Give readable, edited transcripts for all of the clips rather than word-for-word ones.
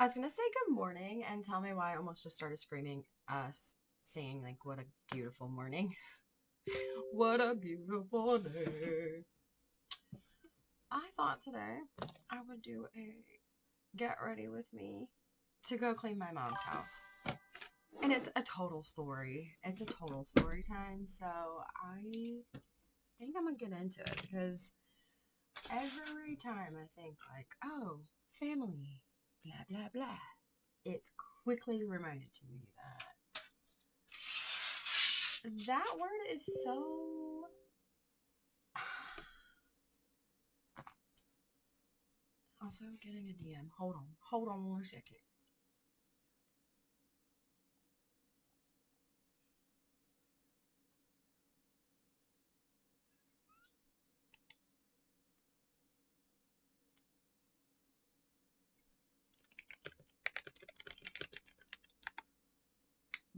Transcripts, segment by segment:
I was gonna say good morning and tell me why I almost just started screaming, singing like "What a beautiful morning." What a beautiful day. I thought today I would do a get ready with me to go clean my mom's house. And it's a total story. It's a total story time. So I think I'm gonna get into it because every time I think like, oh, family, blah blah blah, it's quickly reminded to me that word is so also getting a DM. Hold on 1 second.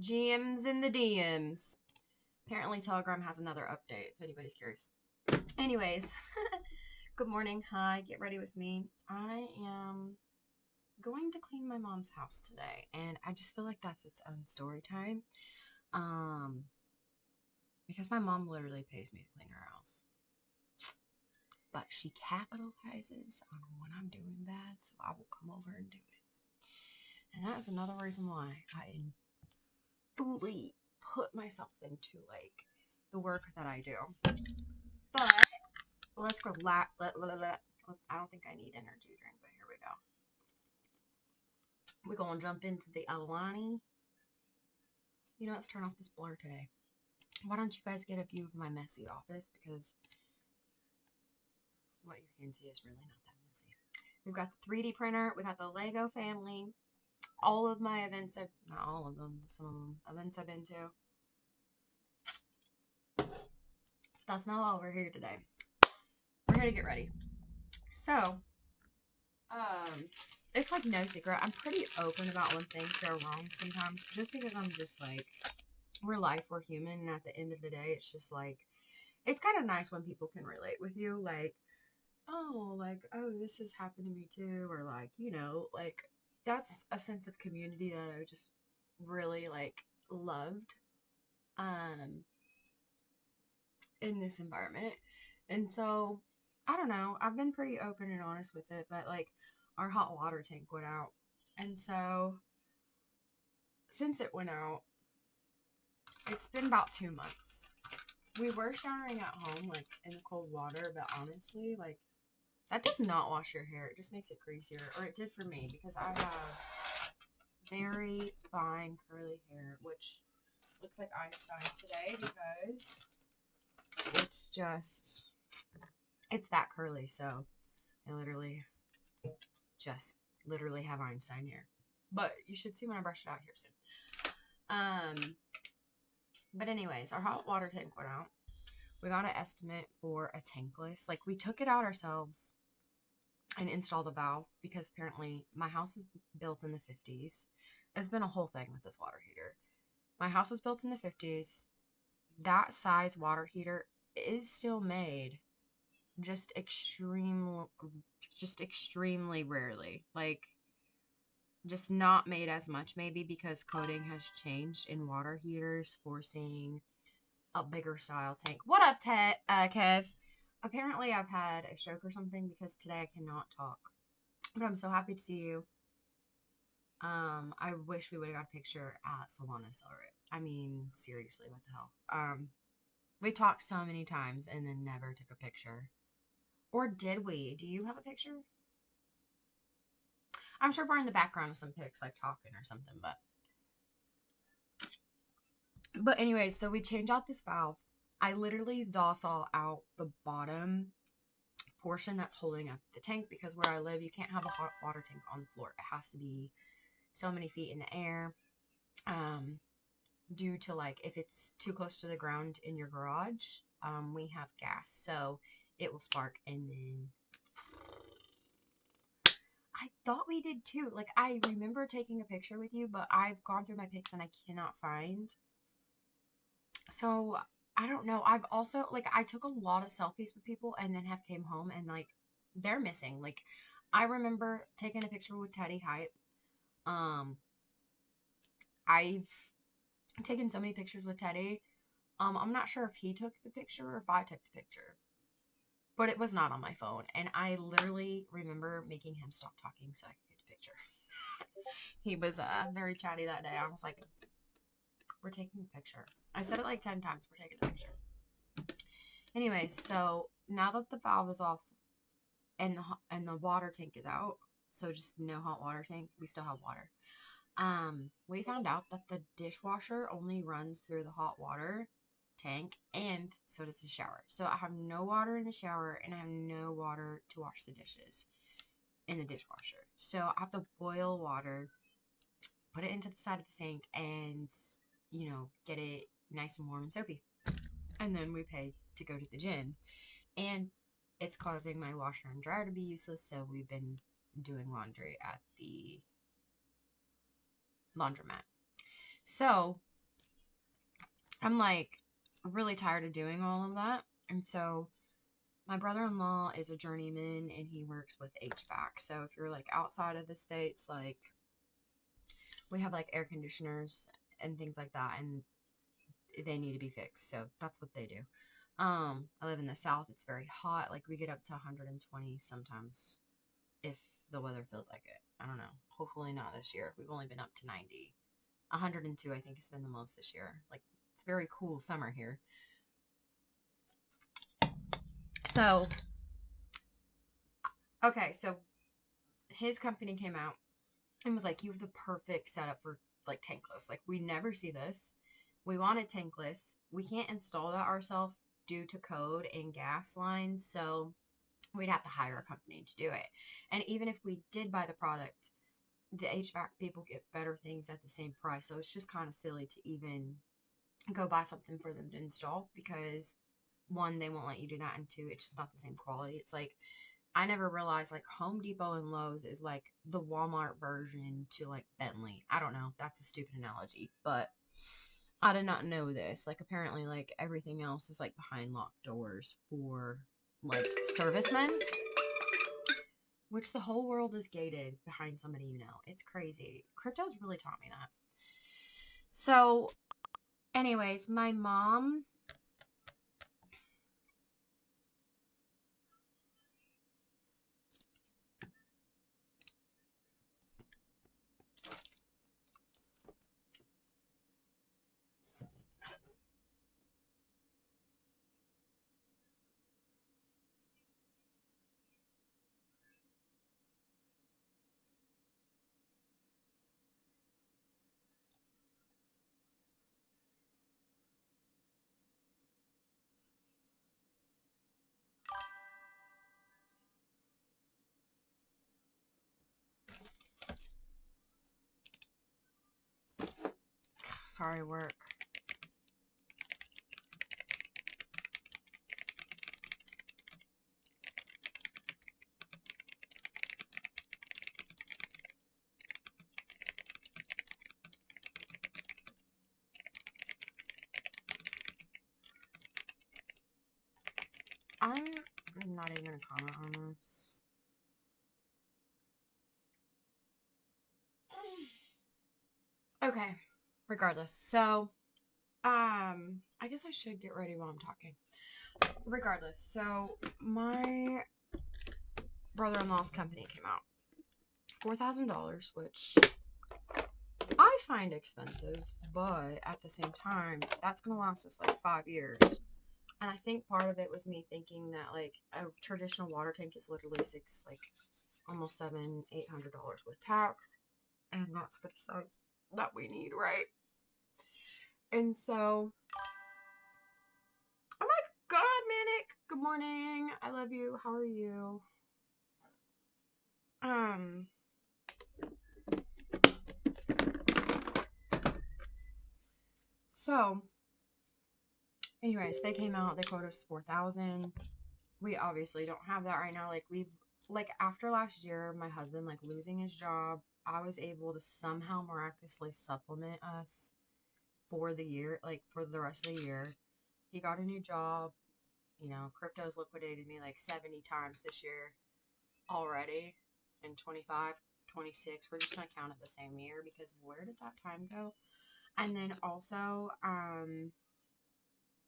GMs in the DMs. Apparently Telegram has another update if anybody's curious. Anyways, good morning. Hi, get ready with me. I am going to clean my mom's house today, and I just feel like that's its own story time. Um, because my mom literally pays me to clean her house. But she capitalizes on when I'm doing bad, so I will come over and do it. And that is another reason why I fully put myself into like the work that I do. But let's go. I don't think I need energy drink, but here we go. We're gonna jump into the Alani. You know, let's turn off this blur today. Why don't you guys get a view of my messy office, because what you can see is really not that messy. We've got the 3D printer. We got the Lego family. All of my events, not all of them, some of them, events I've been to. That's not why we're here today. We're here to get ready. So, it's like no secret. I'm pretty open about when things go wrong sometimes, just because I'm just like, we're life, we're human, and at the end of the day, it's just like, it's kind of nice when people can relate with you, like, oh, this has happened to me too, or like, like, that's a sense of community that I just really like loved in this environment. And so I don't know, I've been pretty open and honest with it, but like our hot water tank went out, and so since it went out, it's been about 2 months. We were showering at home like in the cold water, but honestly, like, that does not wash your hair. It just makes it greasier. Or it did for me, because I have very fine curly hair, which looks like Einstein today because it's that curly. So I literally have Einstein hair. But you should see when I brush it out here soon. But anyways, our hot water tank went out. We got an estimate for a tankless. Like, we took it out ourselves and installed a valve, because apparently my house was built in the 50s. It's been a whole thing with this water heater. My house was built in the 50s. That size water heater is still made, just extremely rarely. Like, just not made as much, maybe because coding has changed in water heaters, forcing a bigger style tank. What up, Kev? Apparently I've had a stroke or something, because today I cannot talk. But I'm so happy to see you. I wish we would have got a picture at Solana Accelerate. I mean, seriously, what the hell? We talked so many times and then never took a picture. Or did we? Do you have a picture? I'm sure we're in the background of some pics, like talking or something, But anyways, so we change out this valve. I literally saw out the bottom portion that's holding up the tank, because where I live, you can't have a hot water tank on the floor. It has to be so many feet in the air, due to, like, if it's too close to the ground in your garage, we have gas, so it will spark. And then I thought we did too. Like, I remember taking a picture with you, but I've gone through my pics and I cannot find. So I don't know. I've also, like, I took a lot of selfies with people and then have came home and, like, they're missing. Like, I remember taking a picture with Teddy Hype. I've taken so many pictures with Teddy. I'm not sure if he took the picture or if I took the picture, but it was not on my phone. And I literally remember making him stop talking so I could get the picture. He was very chatty that day. I was like, we're taking a picture. I said it like 10 times. We're taking a picture. Anyway, so now that the valve is off and the water tank is out, so just no hot water tank, we still have water. We found out that the dishwasher only runs through the hot water tank, and so does the shower. So I have no water in the shower, and I have no water to wash the dishes in the dishwasher. So I have to boil water, put it into the side of the sink, and, you know, get it nice and warm and soapy. And then we pay to go to the gym. And it's causing my washer and dryer to be useless, so we've been doing laundry at the laundromat. So I'm like really tired of doing all of that. And so my brother-in-law is a journeyman and he works with HVAC. So if you're like outside of the States, like we have like air conditioners and things like that, and they need to be fixed. So that's what they do. I live in the South. It's very hot. Like we get up to 120 sometimes if the weather feels like it. I don't know. Hopefully not this year. We've only been up to 90. 102 I think has been the most this year. Like it's very cool summer here. So okay, so his company came out and was like, you have the perfect setup for like tankless. Like we never see this. We wanted tankless. We can't install that ourselves due to code and gas lines, so we'd have to hire a company to do it. And even if we did buy the product, the HVAC people get better things at the same price. So it's just kind of silly to even go buy something for them to install because one, they won't let you do that, and two, it's just not the same quality. It's like I never realized like Home Depot and Lowe's is like the Walmart version to like Bentley. I don't know. That's a stupid analogy, but I did not know this. Like apparently like everything else is like behind locked doors for like servicemen, which the whole world is gated behind somebody you know. It's crazy. Crypto's really taught me that. So anyways, my mom sorry, work. I'm not even gonna comment on this. Okay, regardless. So, I guess I should get ready while I'm talking. Regardless, so my brother-in-law's company came out. $4,000, which I find expensive, but at the same time, that's gonna last us like 5 years. And I think part of it was me thinking that like a traditional water tank is literally almost $700-800 with tax, and that's for the size that we need, right? And so oh my god, Manic, good morning, I love you, how are you? So anyways, they came out, they quoted us 4,000. We obviously don't have that right now. Like after last year, my husband like losing his job, I was able to somehow miraculously supplement us for the year, like for the rest of the year. He got a new job. You know, crypto's liquidated me like 70 times this year already in 25. 26. We're just going to count it the same year because where did that time go? And then also,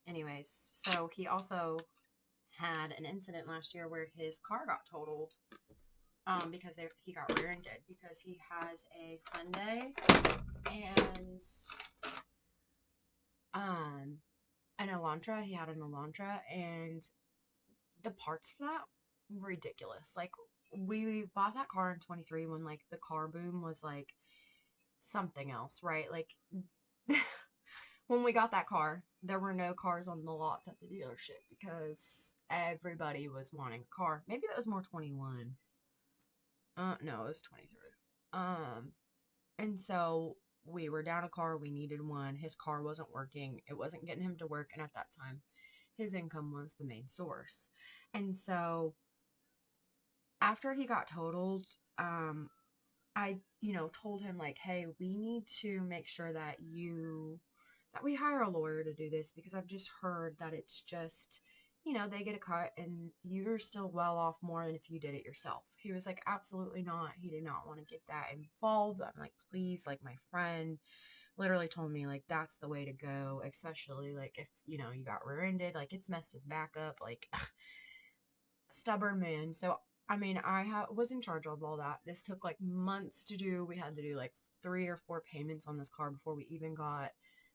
anyways, so he also had an incident last year where his car got totaled because he got rear-ended because he has a Hyundai and an Elantra. He had an Elantra, and the parts for that ridiculous. Like, we bought that car in 23 when like the car boom was like something else, right? Like when we got that car, there were no cars on the lots at the dealership because everybody was wanting a car. Maybe that was more 21. No, it was 23. And so we were down a car. We needed one. His car wasn't working. It wasn't getting him to work. And at that time, his income was the main source. And so after he got totaled, I, told him like, hey, we need to make sure that we hire a lawyer to do this because I've just heard that it's just, they get a cut and you're still well off more than if you did it yourself. He was like, absolutely not. He did not want to get that involved. I'm like, please, like my friend literally told me like, that's the way to go, especially like if, you got rear-ended, like it's messed his back up, like stubborn man. So I mean, was in charge of all that. This took like months to do. We had to do like 3 or 4 payments on this car before we even got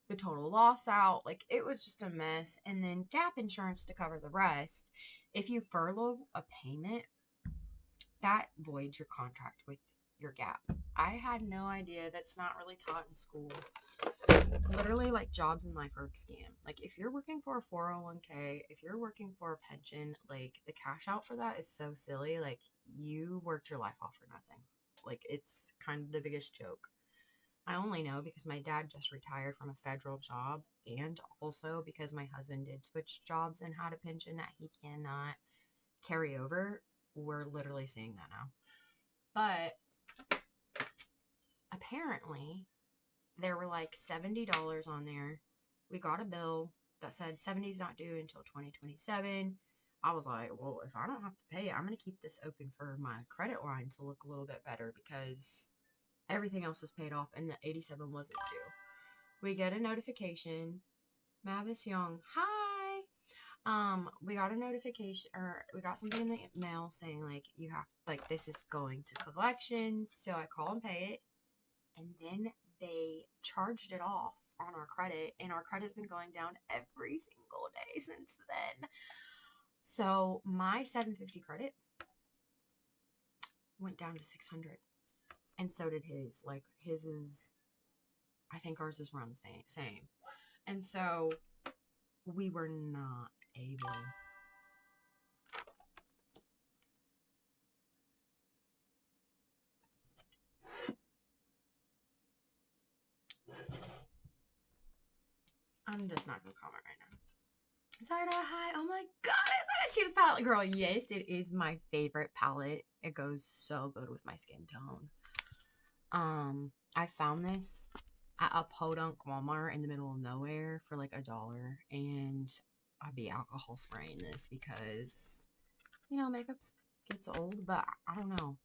the total loss out. Like, it was just a mess. And then gap insurance to cover the rest. If you furlough a payment, that voids your contract with your gap. I had no idea. That's not really taught in school. Literally, like, jobs in life are a scam. Like, if you're working for a 401k, if you're working for a pension, like, the cash out for that is so silly. Like, you worked your life off for nothing. Like, it's kind of the biggest joke. I only know because my dad just retired from a federal job, and also because my husband did switch jobs and had a pension that he cannot carry over. We're literally seeing that now. But apparently there were like $70 on there. We got a bill that said 70's not due until 2027. I was like, well, if I don't have to pay it, I'm going to keep this open for my credit line to look a little bit better because everything else was paid off and the 87 wasn't due. We get a notification. Mavis Young, hi. We got a notification, or we got something in the mail saying like this is going to collections. So I call and pay it, and then they charged it off on our credit, and our credit's been going down every single day since then. So my 750 credit went down to 600, and so did his. Like, his is, I think ours is around the same. And so we were not able. I'm just not gonna comment right now. Zarda, hi. Oh my god, is that a cheapest palette? Girl, yes, it is my favorite palette. It goes so good with my skin tone. I found this at a podunk Walmart in the middle of nowhere for like $1, and I'd be alcohol spraying this because, makeup gets old, but I don't know.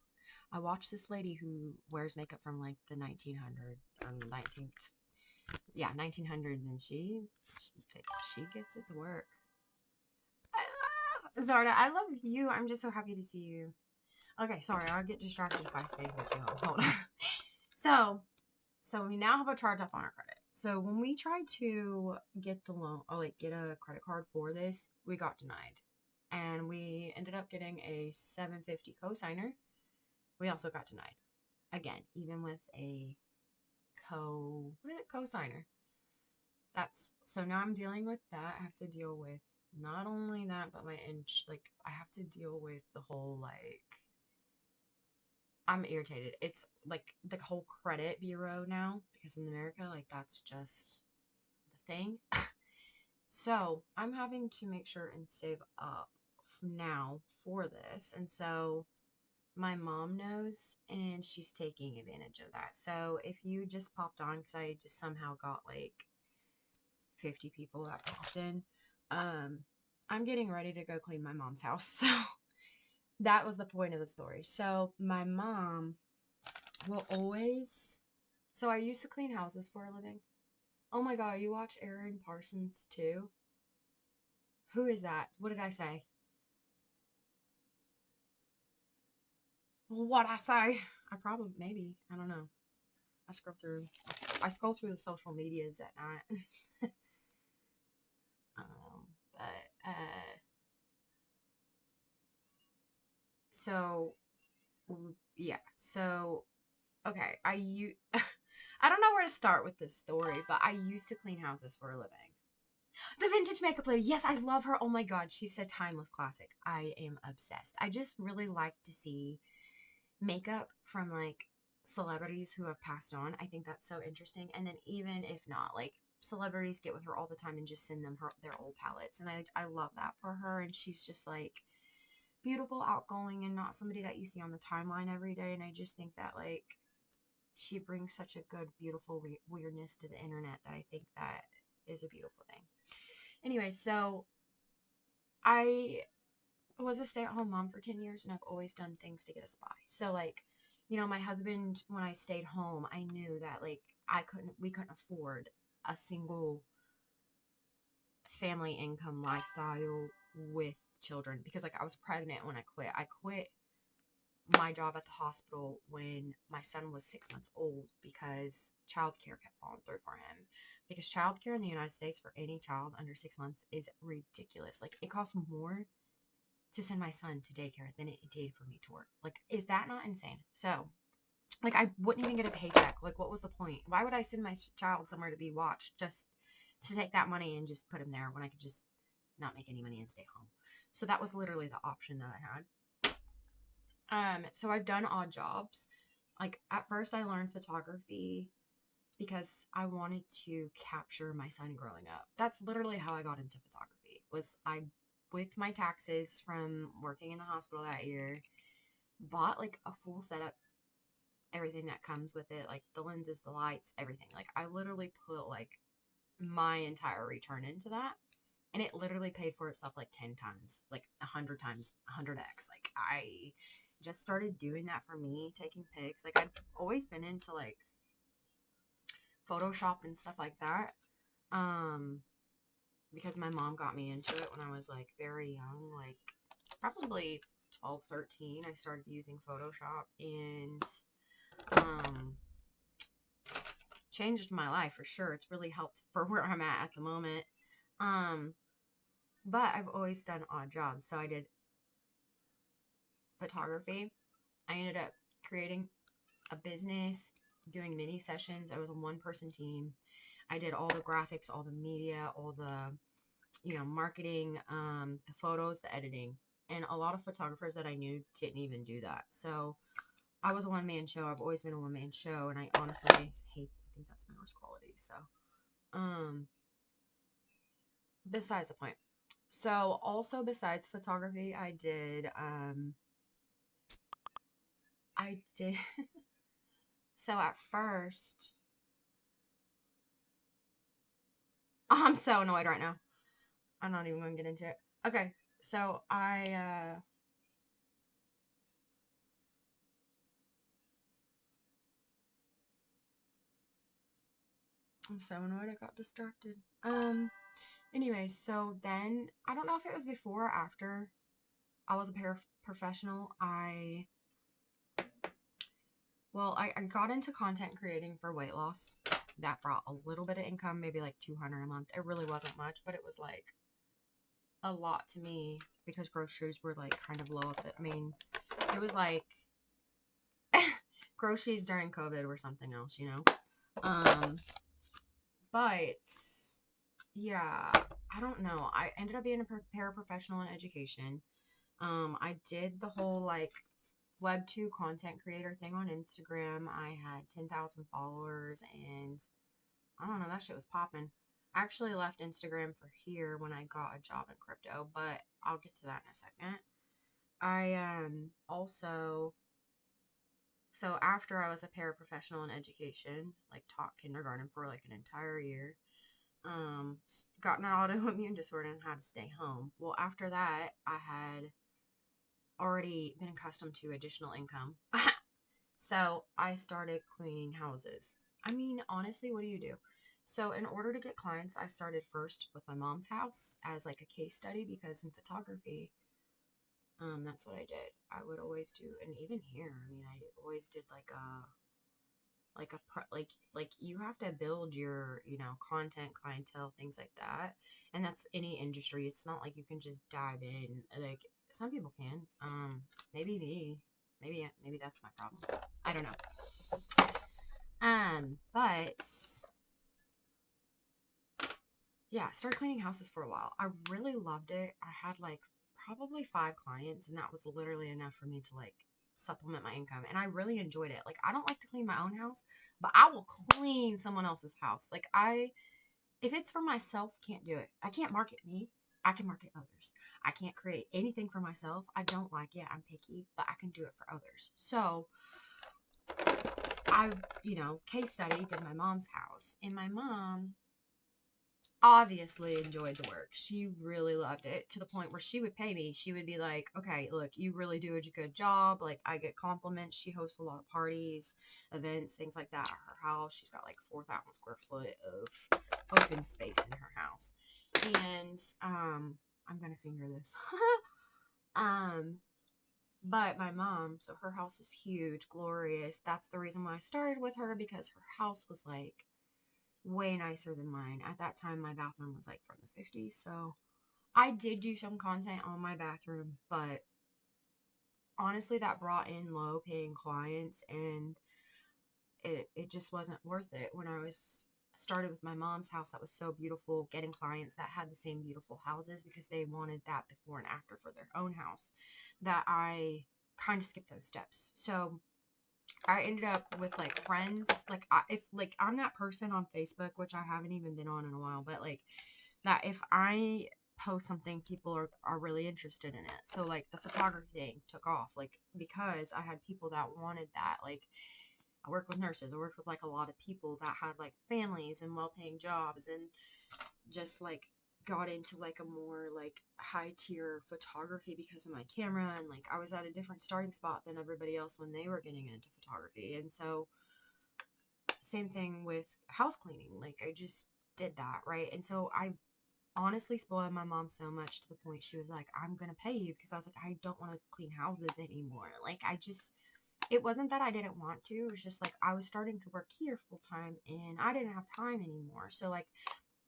I watched this lady who wears makeup from like the 1900s or 1900s, and she gets it to work. I love Zarda. I love you. I'm just so happy to see you. Okay, sorry, I'll get distracted if I stay here too long. Hold on. So we now have a charge off on our credit. So when we tried to get the loan, or like get a credit card for this, we got denied. And we ended up getting a 750 cosigner. We also got denied. Again, even with a cosigner. So now I'm dealing with that. I have to deal with not only that, but I have to deal with the whole, like, I'm irritated. It's like the whole credit bureau now, because in America, like, that's just the thing. So I'm having to make sure and save up now for this. And so my mom knows, and she's taking advantage of that. So if you just popped on, because I just somehow got like 50 people that popped in, I'm getting ready to go clean my mom's house. So that was the point of the story. So my mom will always. So I used to clean houses for a living. Oh my god, you watch Aaron Parsons too? Who is that? What did I say? What I say? I probably, maybe, I don't know. I scroll through the social medias at night. But so yeah, so okay, I don't know where to start with this story, but I used to clean houses for a living. The vintage makeup lady. Yes, I love her. Oh my god, she's a timeless classic. I am obsessed. I just really like to see makeup from like celebrities who have passed on. I think that's so interesting. And then even if not, like celebrities get with her all the time and just send them their old palettes. And I love that for her. And she's just like beautiful, outgoing, and not somebody that you see on the timeline every day. And I just think that like she brings such a good, beautiful weirdness to the internet that I think that is a beautiful thing. Anyway, so I was a stay-at-home mom for 10 years and I've always done things to get us by. So like, you know, my husband, when I stayed home, I knew that like we couldn't afford a single family income lifestyle with children because like I was pregnant when I quit. I quit my job at the hospital when my son was 6 months old because childcare kept falling through for him. Because childcare in the United States for any child under 6 months is ridiculous. Like it costs more to send my son to daycare than it did for me to work. Like, is that not insane? So, like, I wouldn't even get a paycheck. Like, what was the point? Why would I send my child somewhere to be watched just to take that money and just put him there when I could just not make any money and stay home? So that was literally the option that I had. So I've done odd jobs. Like at first I learned photography because I wanted to capture my son growing up. That's literally how I got into photography. Was I with my taxes from working in the hospital that year, bought like a full setup, everything that comes with it, like the lenses, the lights, everything. Like I literally put like my entire return into that. And it literally paid for itself like 10 times, like 100 times, 100x. Like I just started doing that for me, taking pics. Like I've always been into like Photoshop and stuff like that. Because my mom got me into it when I was like very young, like probably 12, 13. I started using Photoshop and changed my life for sure. It's really helped for where I'm at the moment. But I've always done odd jobs. So I did photography. I ended up creating a business, doing mini sessions. I was a one-person team. I did all the graphics, all the media, all the, you know, marketing, the photos, the editing. And a lot of photographers that I knew didn't even do that. So I was a one-man show. I've always been a one-man show. And I honestly hate, I think that's my worst quality. So, besides the point. So also besides photography, I did so at first, I'm so annoyed right now. I'm not even going to get into it. Okay, so I'm so annoyed I got distracted. Anyway, so then I don't know if it was before or after I was a paraprofessional. I got into content creating for weight loss. That brought a little bit of income, maybe like 200 a month. It really wasn't much, but it was like a lot to me because groceries were like kind of low I mean, it was like groceries during COVID were something else, you know? But yeah, I don't know. I ended up being a paraprofessional in education. I did the whole like Web2 content creator thing on Instagram. I had 10,000 followers and I don't know, that shit was popping. I actually left Instagram for here when I got a job in crypto, but I'll get to that in a second. I also so after I was a paraprofessional in education, like taught kindergarten for like an entire year, got an autoimmune disorder and had to stay home. Well, after that, I had already been accustomed to additional income. So I started cleaning houses. I mean, honestly, what do you do? So in order to get clients, I started first with my mom's house as like a case study because in photography, that's what I did. I would always do, and even here, I mean, I always did like you have to build your content, clientele, things like that, and that's any industry. It's not like you can just dive in. Like some people can. Maybe me. Maybe that's my problem. I don't know. But yeah, started cleaning houses for a while. I really loved it. I had like probably 5 clients, and that was literally enough for me to like supplement my income. And I really enjoyed it. Like, I don't like to clean my own house, but I will clean someone else's house. Like, if it's for myself, can't do it. I can't market me. I can market others. I can't create anything for myself. I don't like it. I'm picky, but I can do it for others. So I, case study did my mom's house, and my mom obviously enjoyed the work. She really loved it to the point where she would pay me. She would be like, okay, look, you really do a good job. Like, I get compliments. She hosts a lot of parties, events, things like that at her house. She's got like 4,000 square foot of open space in her house. And I'm gonna finger this. But my mom, so her house is huge, glorious. That's the reason why I started with her, because her house was like way nicer than mine. At that time, my bathroom was like from the 50s. So I did do some content on my bathroom, but honestly, that brought in low paying clients, and it just wasn't worth it. When I was started with my mom's house, that was so beautiful, getting clients that had the same beautiful houses because they wanted that before and after for their own house, that I kind of skipped those steps. So I ended up with like friends, like if like I'm that person on Facebook, which I haven't even been on in a while, but like that if I post something, people are really interested in it. So like the photography thing took off, like because I had people that wanted that. Like, I worked with nurses, I worked with like a lot of people that had like families and well-paying jobs, and just like got into like a more like high tier photography because of my camera, and like I was at a different starting spot than everybody else when they were getting into photography. And so same thing with house cleaning, like I just did that, right? And so I honestly spoiled my mom so much to the point she was like, I'm gonna pay you, because I was like, I don't want to clean houses anymore. Like, it wasn't that I didn't want to, it was just like I was starting to work here full time and I didn't have time anymore. So like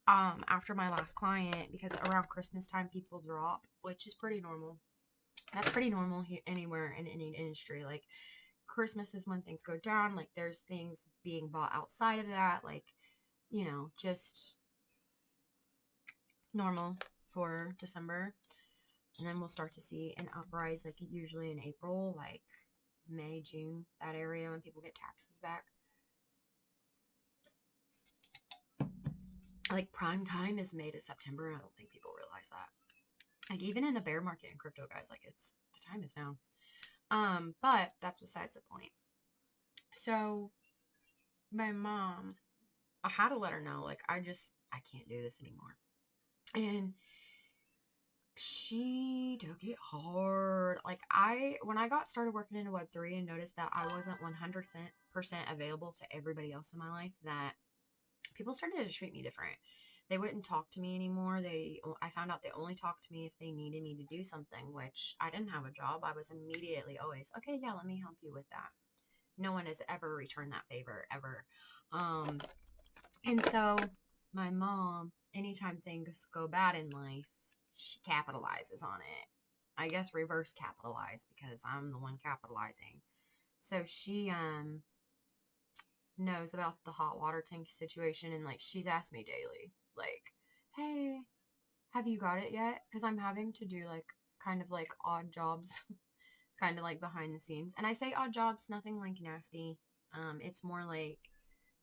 after my last client, because around Christmas time people drop, which is pretty normal. That's pretty normal anywhere in any industry. Like, Christmas is when things go down. Like, there's things being bought outside of that, like, just normal for December. And then we'll start to see an uprise, like usually in April, like May, June, that area, when people get taxes back. Like, prime time is May to September. I don't think people realize that. Like, even in a bear market in crypto, guys, like, it's the time is now. But that's besides the point. So my mom, I had to let her know, like, I can't do this anymore. And she took it hard. Like, when I got started working into Web3 and noticed that I wasn't 100% available to everybody else in my life, that people started to treat me different. They wouldn't talk to me anymore. I found out they only talked to me if they needed me to do something, which I didn't have a job. I was immediately always, okay, yeah, let me help you with that. No one has ever returned that favor, ever. And so my mom, anytime things go bad in life, she capitalizes on it. I guess reverse capitalize, because I'm the one capitalizing. So she knows about the hot water tank situation, and like she's asked me daily, like, hey, have you got it yet? Because I'm having to do like kind of like odd jobs, kind of like behind the scenes. And I say odd jobs, nothing like nasty. It's more like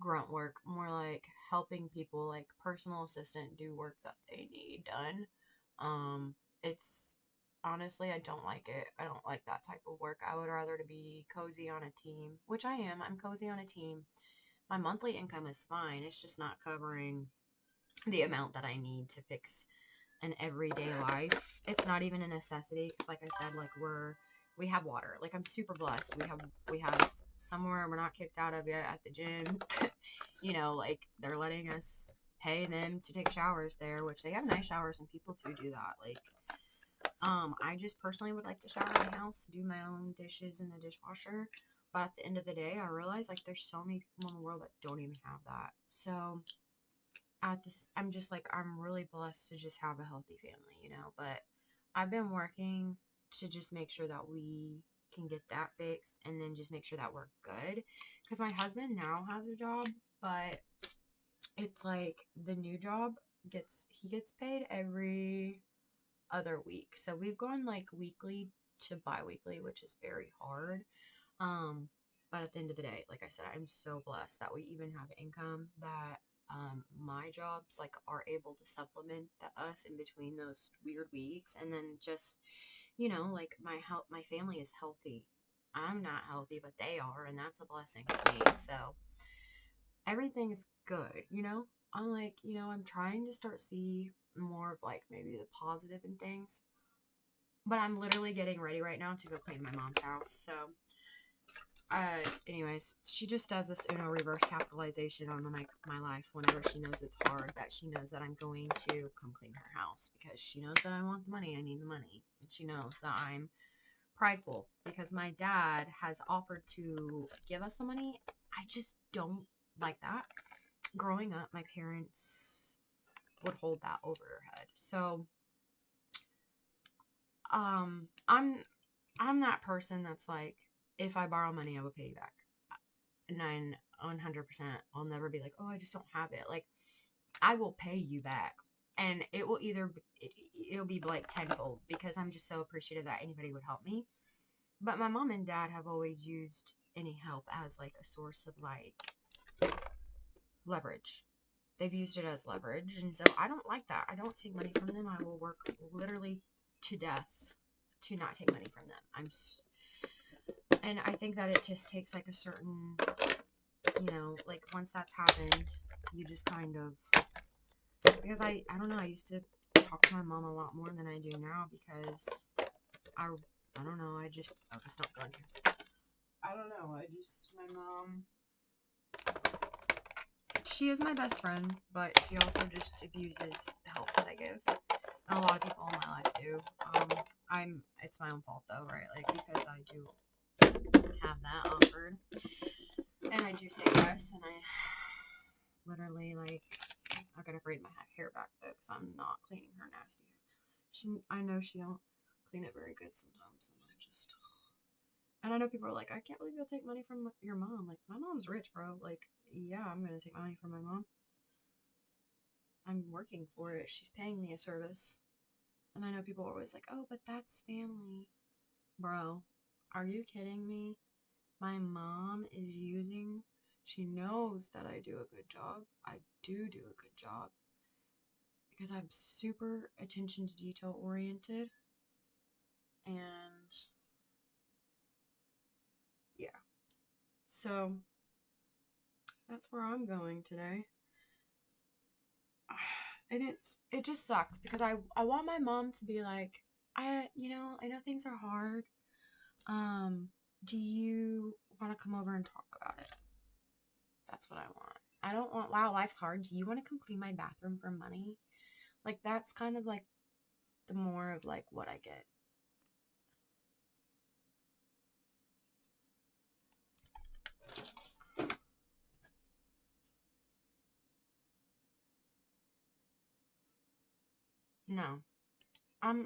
grunt work, more like helping people, like personal assistant, do work that they need done. It's honestly, I don't like it. I don't like that type of work. I would rather to be cozy on a team, which I am. I'm cozy on a team. My monthly income is fine. It's just not covering the amount that I need to fix an everyday life. It's not even a necessity, because like I said, like we have water. Like, I'm super blessed. We have somewhere we're not kicked out of yet at the gym. You know, like they're letting us pay them to take showers there, which they have nice showers and people do that. Like, I just personally would like to shower in my house, do my own dishes in the dishwasher. But at the end of the day, I realize like there's so many people in the world that don't even have that. So I'm just like, I'm really blessed to just have a healthy family, you know. But I've been working to just make sure that we can get that fixed and then just make sure that we're good. Because my husband now has a job, but it's like the new job he gets paid every other week. So we've gone like weekly to bi-weekly, which is very hard. But at the end of the day, like I said, I'm so blessed that we even have income that my jobs like are able to supplement us in between those weird weeks. And then just, you know, like my family is healthy. I'm not healthy, but they are, and that's a blessing to me. So everything's good, you know. I'm like, you know, I'm trying to start see more of like maybe the positive in things. But I'm literally getting ready right now to go clean my mom's house. So anyways, she just does this Uno reverse capitalization on my life whenever she knows it's hard, that she knows that I'm going to come clean her house because she knows that I want the money, I need the money, and she knows that I'm prideful because my dad has offered to give us the money. I just don't like that. Growing up, my parents would hold that over her head. So I'm that person that's like, if I borrow money, I will pay you back. 100%. I'll never be like, oh, I just don't have it. Like, I will pay you back. And it will it'll be like tenfold because I'm just so appreciative that anybody would help me. But my mom and dad have always used any help as like a source of like leverage. They've used it as leverage. And so I don't like that. I don't take money from them. I will work literally to death to not take money from them. And I think that it just takes like a certain, you know, like once that's happened, you just kind of, because I don't know, I used to talk to my mom a lot more than I do now because I don't know, it's not going here. I don't know, my mom, she is my best friend, but she also just abuses the help that I give. And a lot of people in my life do. It's my own fault though, right? Like, because I do have that offered, and I do say yes, and I literally, like, I gotta braid my hair back though, because I'm not cleaning her nasty. I know she don't clean it very good sometimes, and I know people are like, I can't believe you'll take money from your mom. Like, my mom's rich, bro. Like, yeah, I'm gonna take money from my mom. I'm working for it. She's paying me a service. And I know people are always like, oh, but that's family. Bro, are you kidding me? My mom she knows that I do a good job. I do a good job because I'm super attention to detail oriented. And yeah. So that's where I'm going today. And it just sucks because I want my mom to be like, I know things are hard. Do you want to come over and talk about it? That's what I want. I don't want, wow, life's hard. Do you want to come clean my bathroom for money? Like, that's kind of like the more of like what I get. No. I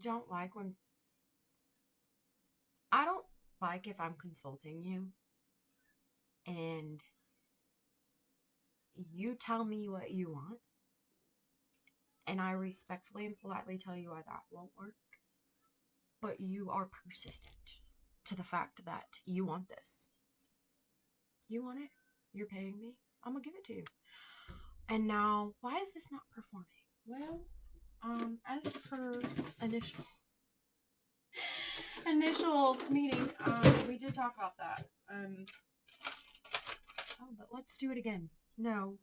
don't like when I don't like if I'm consulting you and you tell me what you want and I respectfully and politely tell you why that won't work, but you are persistent to the fact that you want this. You want it? You're paying me? I'm gonna give it to you. And now, why is this not performing? Well, as per initial meeting, we did talk about that. Oh, but let's do it again. No.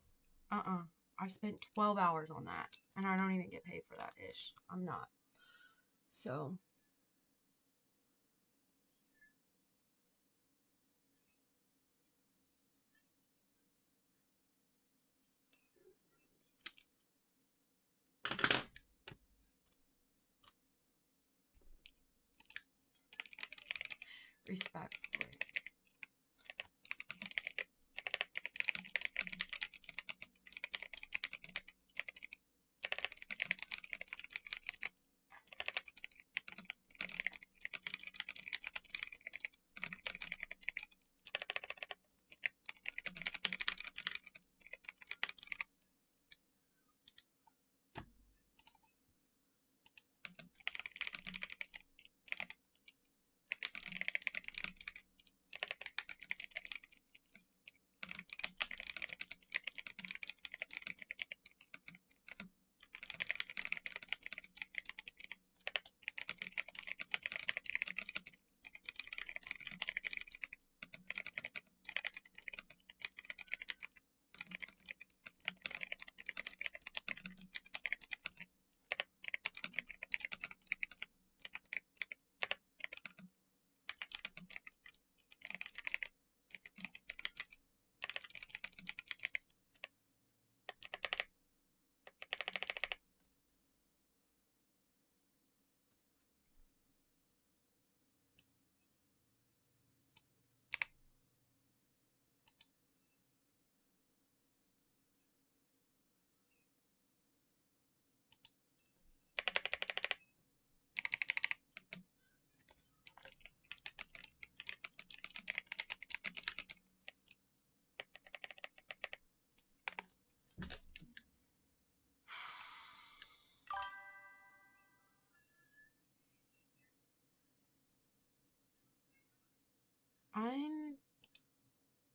I spent 12 hours on that, and I don't even get paid for that ish. I'm not. So respectfully.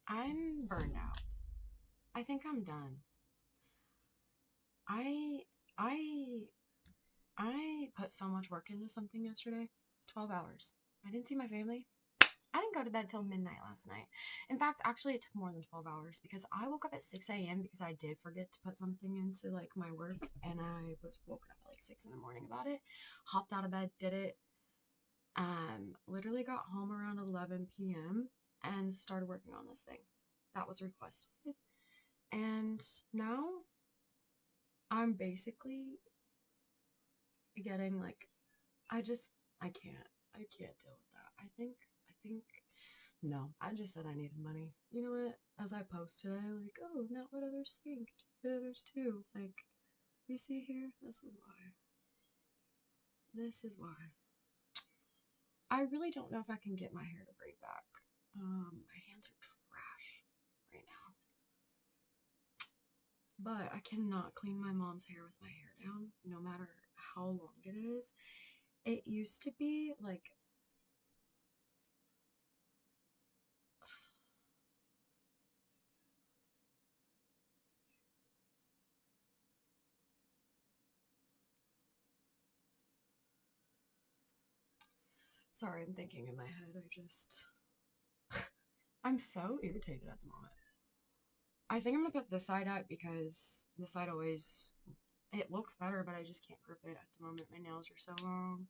I'm burned out. I think I'm done. I I I put so much work into something yesterday. 12 hours. I didn't see my family. I didn't go to bed till midnight last night. In fact, actually, it took more than 12 hours because I woke up at 6 a.m. because I did forget to put something into like my work, and I was woken up at like 6 in the morning about it. Hopped out of bed, did it. Literally got home around 11 p.m. and started working on this thing that was requested. And now I'm basically getting like, I can't deal with that. I think, no, I just said I needed money. You know what? As I post today, like, oh, not what others think, what others do. Like, you see here, this is why. This is why. I really don't know if I can get my hair to braid back. My hands are trash right now. But I cannot clean my mom's hair with my hair down, no matter how long it is. It used to be like, sorry, I'm thinking in my head. I'm so irritated at the moment. I think I'm gonna put this side up because this side always, it looks better, but I just can't grip it at the moment. My nails are so long.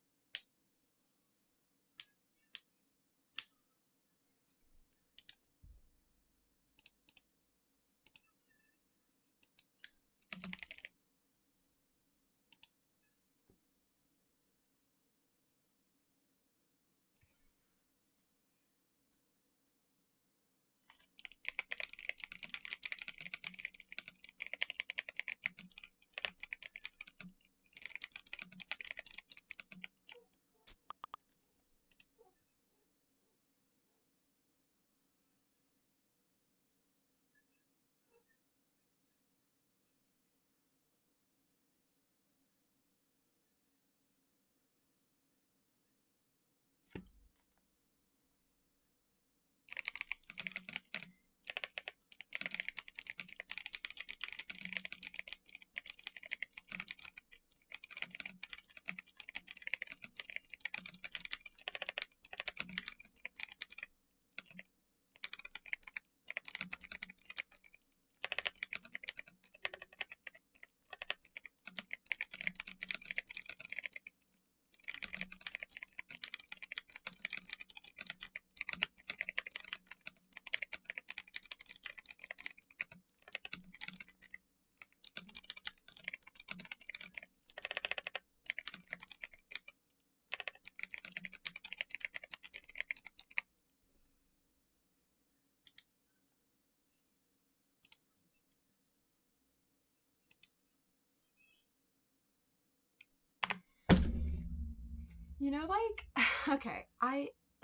like, okay,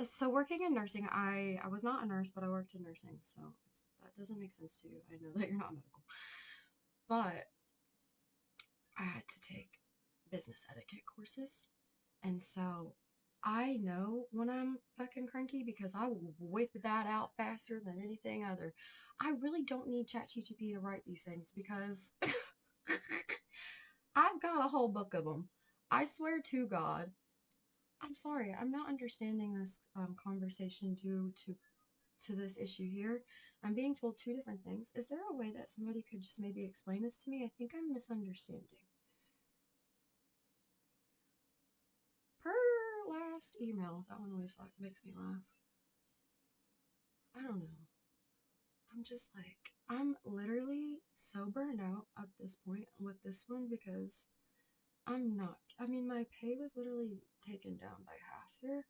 so working in nursing, I was not a nurse, but I worked in nursing, so that doesn't make sense to you. I know that you're not medical, but I had to take business etiquette courses, and so I know when I'm fucking cranky because I will whip that out faster than anything other. I really don't need ChatGPT to write these things because I've got a whole book of them. I swear to God. I'm sorry, I'm not understanding this conversation due to this issue here. I'm being told two different things. Is there a way that somebody could just maybe explain this to me? I think I'm misunderstanding. Per last email, that one always like makes me laugh. I don't know. I'm just like, I'm literally so burned out at this point with this one because I'm not. I mean, my pay was literally taken down by half here.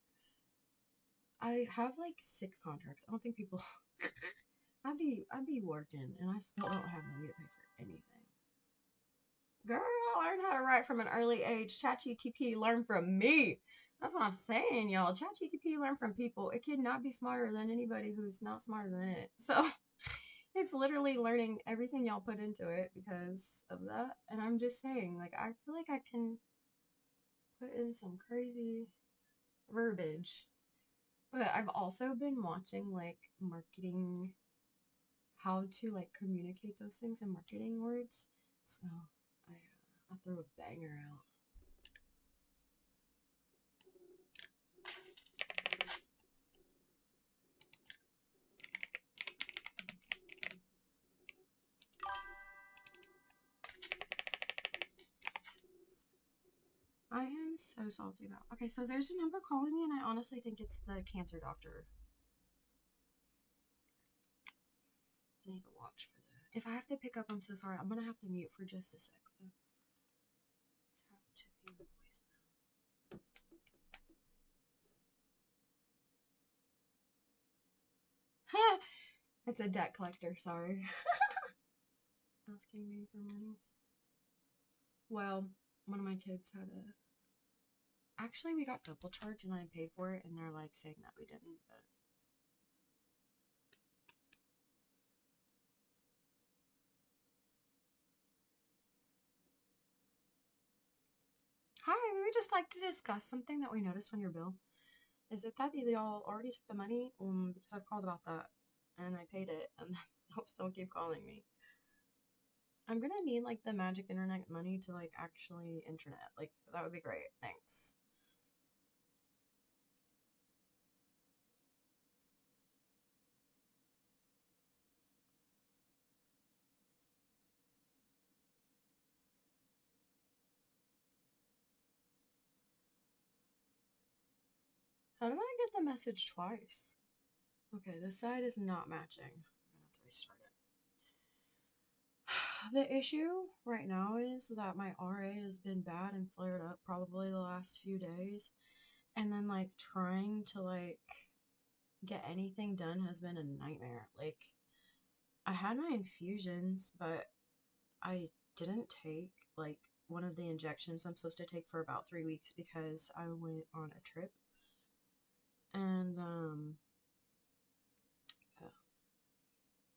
I have like 6 contracts. I don't think people. I'd be working and I still don't have money to pay for anything. Girl, I learned how to write from an early age. ChatGPT learned from me. That's what I'm saying, y'all. ChatGPT learned from people. It cannot be smarter than anybody who's not smarter than it. So it's literally learning everything y'all put into it because of that. And I'm just saying, like, I feel like I can put in some crazy verbiage. But I've also been watching like marketing, how to like communicate those things in marketing words. So I threw a banger out. I am so salty about. Okay, so there's a number calling me, and I honestly think it's the cancer doctor. I need to watch for that. If I have to pick up, I'm so sorry. I'm gonna have to mute for just a sec. It's a debt collector. Sorry. Asking me for money. Well, one of my kids had a. Actually, we got double charged, and I paid for it, and they're like saying that we didn't, but. Hi, we would just like to discuss something that we noticed on your bill. Is it that y'all already took the money? Because I've called about that and I paid it and they'll still keep calling me. I'm gonna need like the magic internet money to like actually internet. Like that would be great. Thanks. How did I get the message twice? Okay, this side is not matching. I'm gonna have to restart it. The issue right now is that my RA has been bad and flared up probably the last few days. And then like trying to like get anything done has been a nightmare. Like I had my infusions, but I didn't take like one of the injections I'm supposed to take for about 3 weeks because I went on a trip. And yeah.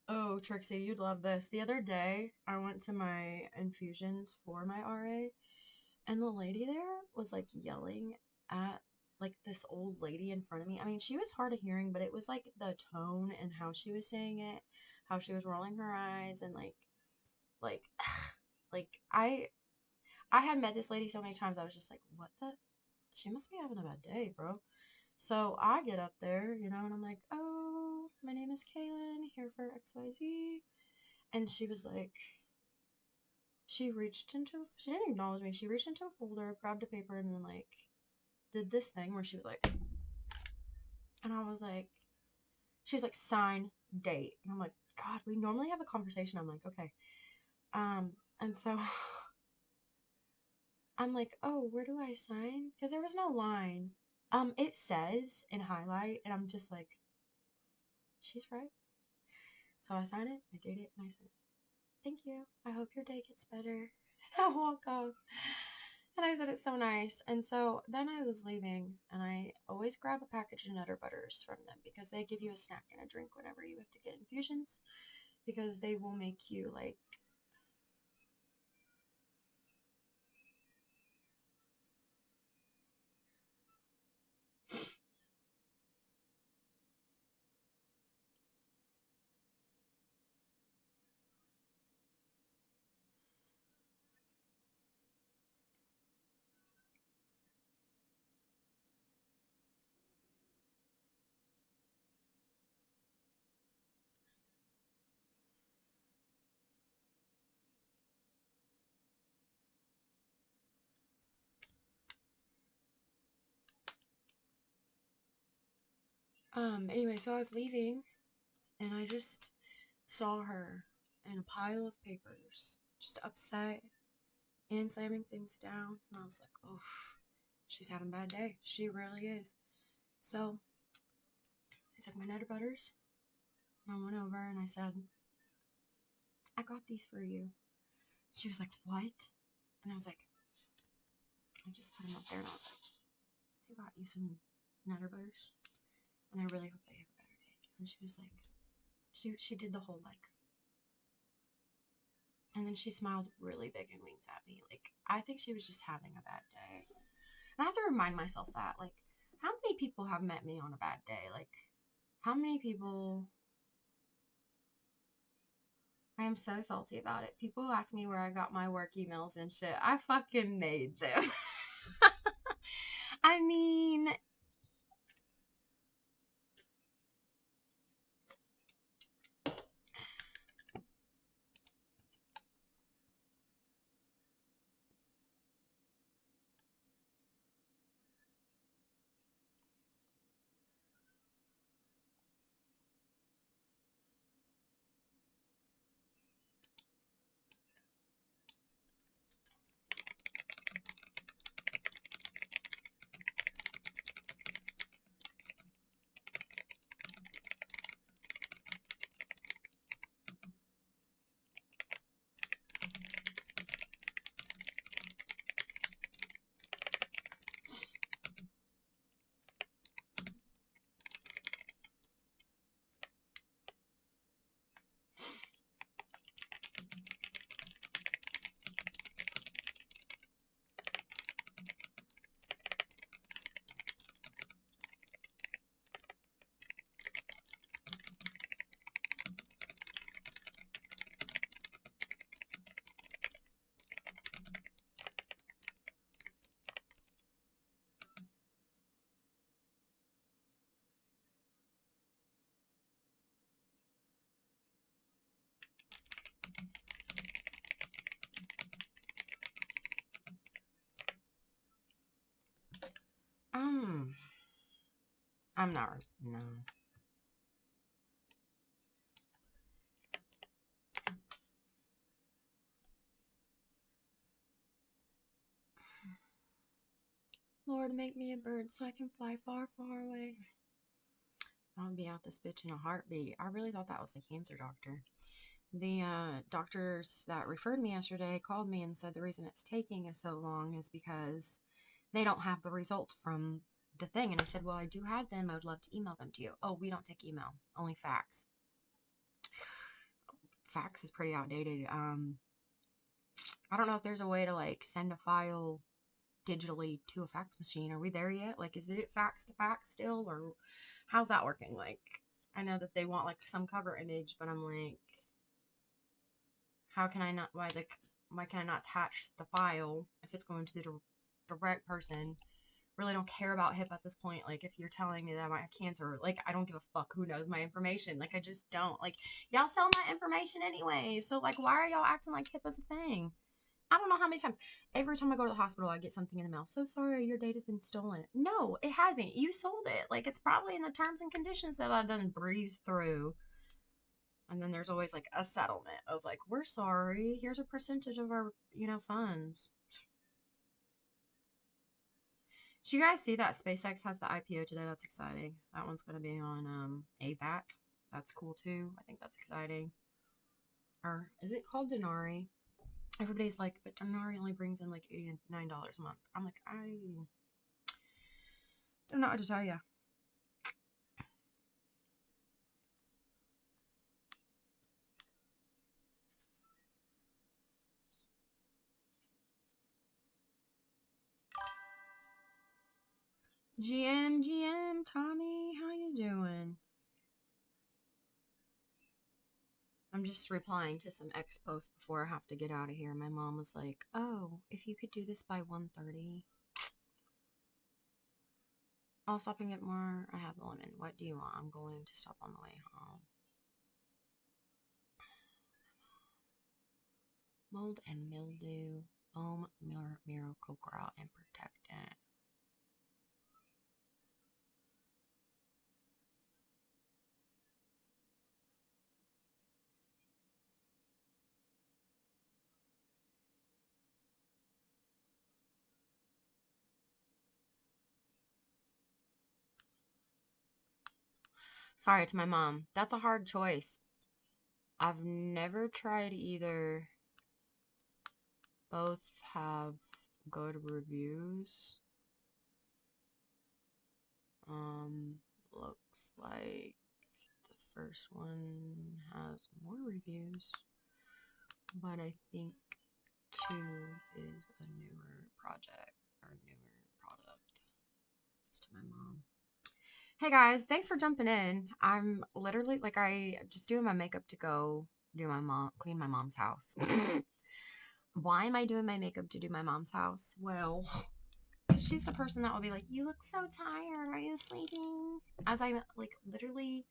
Oh, Trixie, you'd love this. The other day, I went to my infusions for my RA, and the lady there was like yelling at like this old lady in front of me. I mean, she was hard of hearing, but it was like the tone and how she was saying it, how she was rolling her eyes, and like like I had met this lady so many times. I was just like, what the? She must be having a bad day, bro. So I get up there, you know, and I'm like, oh, my name is Kaylin, here for XYZ. And she was like, she didn't acknowledge me. She reached into a folder, grabbed a paper, and then like did this thing where she was like, and I was like, she's like, sign date. And I'm like, God, we normally have a conversation. I'm like, okay. And so I'm like, oh, where do I sign? Because there was no line. It says in highlight, and I'm just like, she's right. So I sign it, I date it, and I said, thank you. I hope your day gets better. And I walk off. And I said, it's so nice. And so then I was leaving, and I always grab a package of Nutter Butters from them because they give you a snack and a drink whenever you have to get infusions, because they will make you like, anyway, so I was leaving, and I just saw her in a pile of papers, just upset and slamming things down. And I was like, oof, she's having a bad day. She really is. So I took my Nutter Butters, and I went over and I said, I got these for you. She was like, what? And I was like, I just put them up there, and I was like, I got you some Nutter Butters, and I really hope that you have a better day. And she was like, she did the whole like, and then she smiled really big and winked at me. Like, I think she was just having a bad day. And I have to remind myself that, like, how many people have met me on a bad day? Like, how many people... I am so salty about it. People ask me where I got my work emails and shit. I fucking made them. I mean... I'm not... No. Lord, make me a bird so I can fly far, far away. I'll be out this bitch in a heartbeat. I really thought that was the cancer doctor. The doctors that referred me yesterday called me and said the reason it's taking us so long is because they don't have the results from the thing. And I said, well, I do have them. I would love to email them to you. Oh, we don't take email, only fax. Fax is pretty outdated. I don't know if there's a way to like send a file digitally to a fax machine. Are we there yet? Like, is it fax to fax still, or how's that working? Like, I know that they want like some cover image, but I'm like, how can I not, why can I not attach the file if it's going to the direct person? Really don't care about HIP at this point. Like, if you're telling me that I might have cancer, like, I don't give a fuck who knows my information. Like, I just don't. Like, y'all sell my information anyway, so like, why are y'all acting like HIP is a thing? I don't know how many times. Every time I go to the hospital, I get something in the mail. So sorry, your data's been stolen. No, it hasn't. You sold it. Like, it's probably in the terms and conditions that I done breezed through. And then there's always like a settlement of like, we're sorry. Here's a percentage of our, funds. Did you guys see that SpaceX has the IPO today? That's exciting. That one's going to be on AVAT. That's cool too. I think that's exciting. Or is it called Denari? Everybody's like, but Denari only brings in like $89 a month. I'm like, I don't know what to tell you. GM, Tommy, how you doing? I'm just replying to some ex posts before I have to get out of here. My mom was like, oh, if you could do this by 1:30, I'll stop and get more. I have the lemon. What do you want? I'm going to stop on the way home. Mold and mildew, foam, miracle grow, and protectant. Sorry to my mom. That's a hard choice. I've never tried either. Both have good reviews. Looks like the first one has more reviews, but I think 2 is a newer project or newer product. It's to my mom. Hey guys, thanks for jumping in. I'm literally like I just doing my makeup to go do clean my mom's house. Why am I doing my makeup to do my mom's house? Well, she's the person that will be like, you look so tired. Are you sleeping? As I'm like literally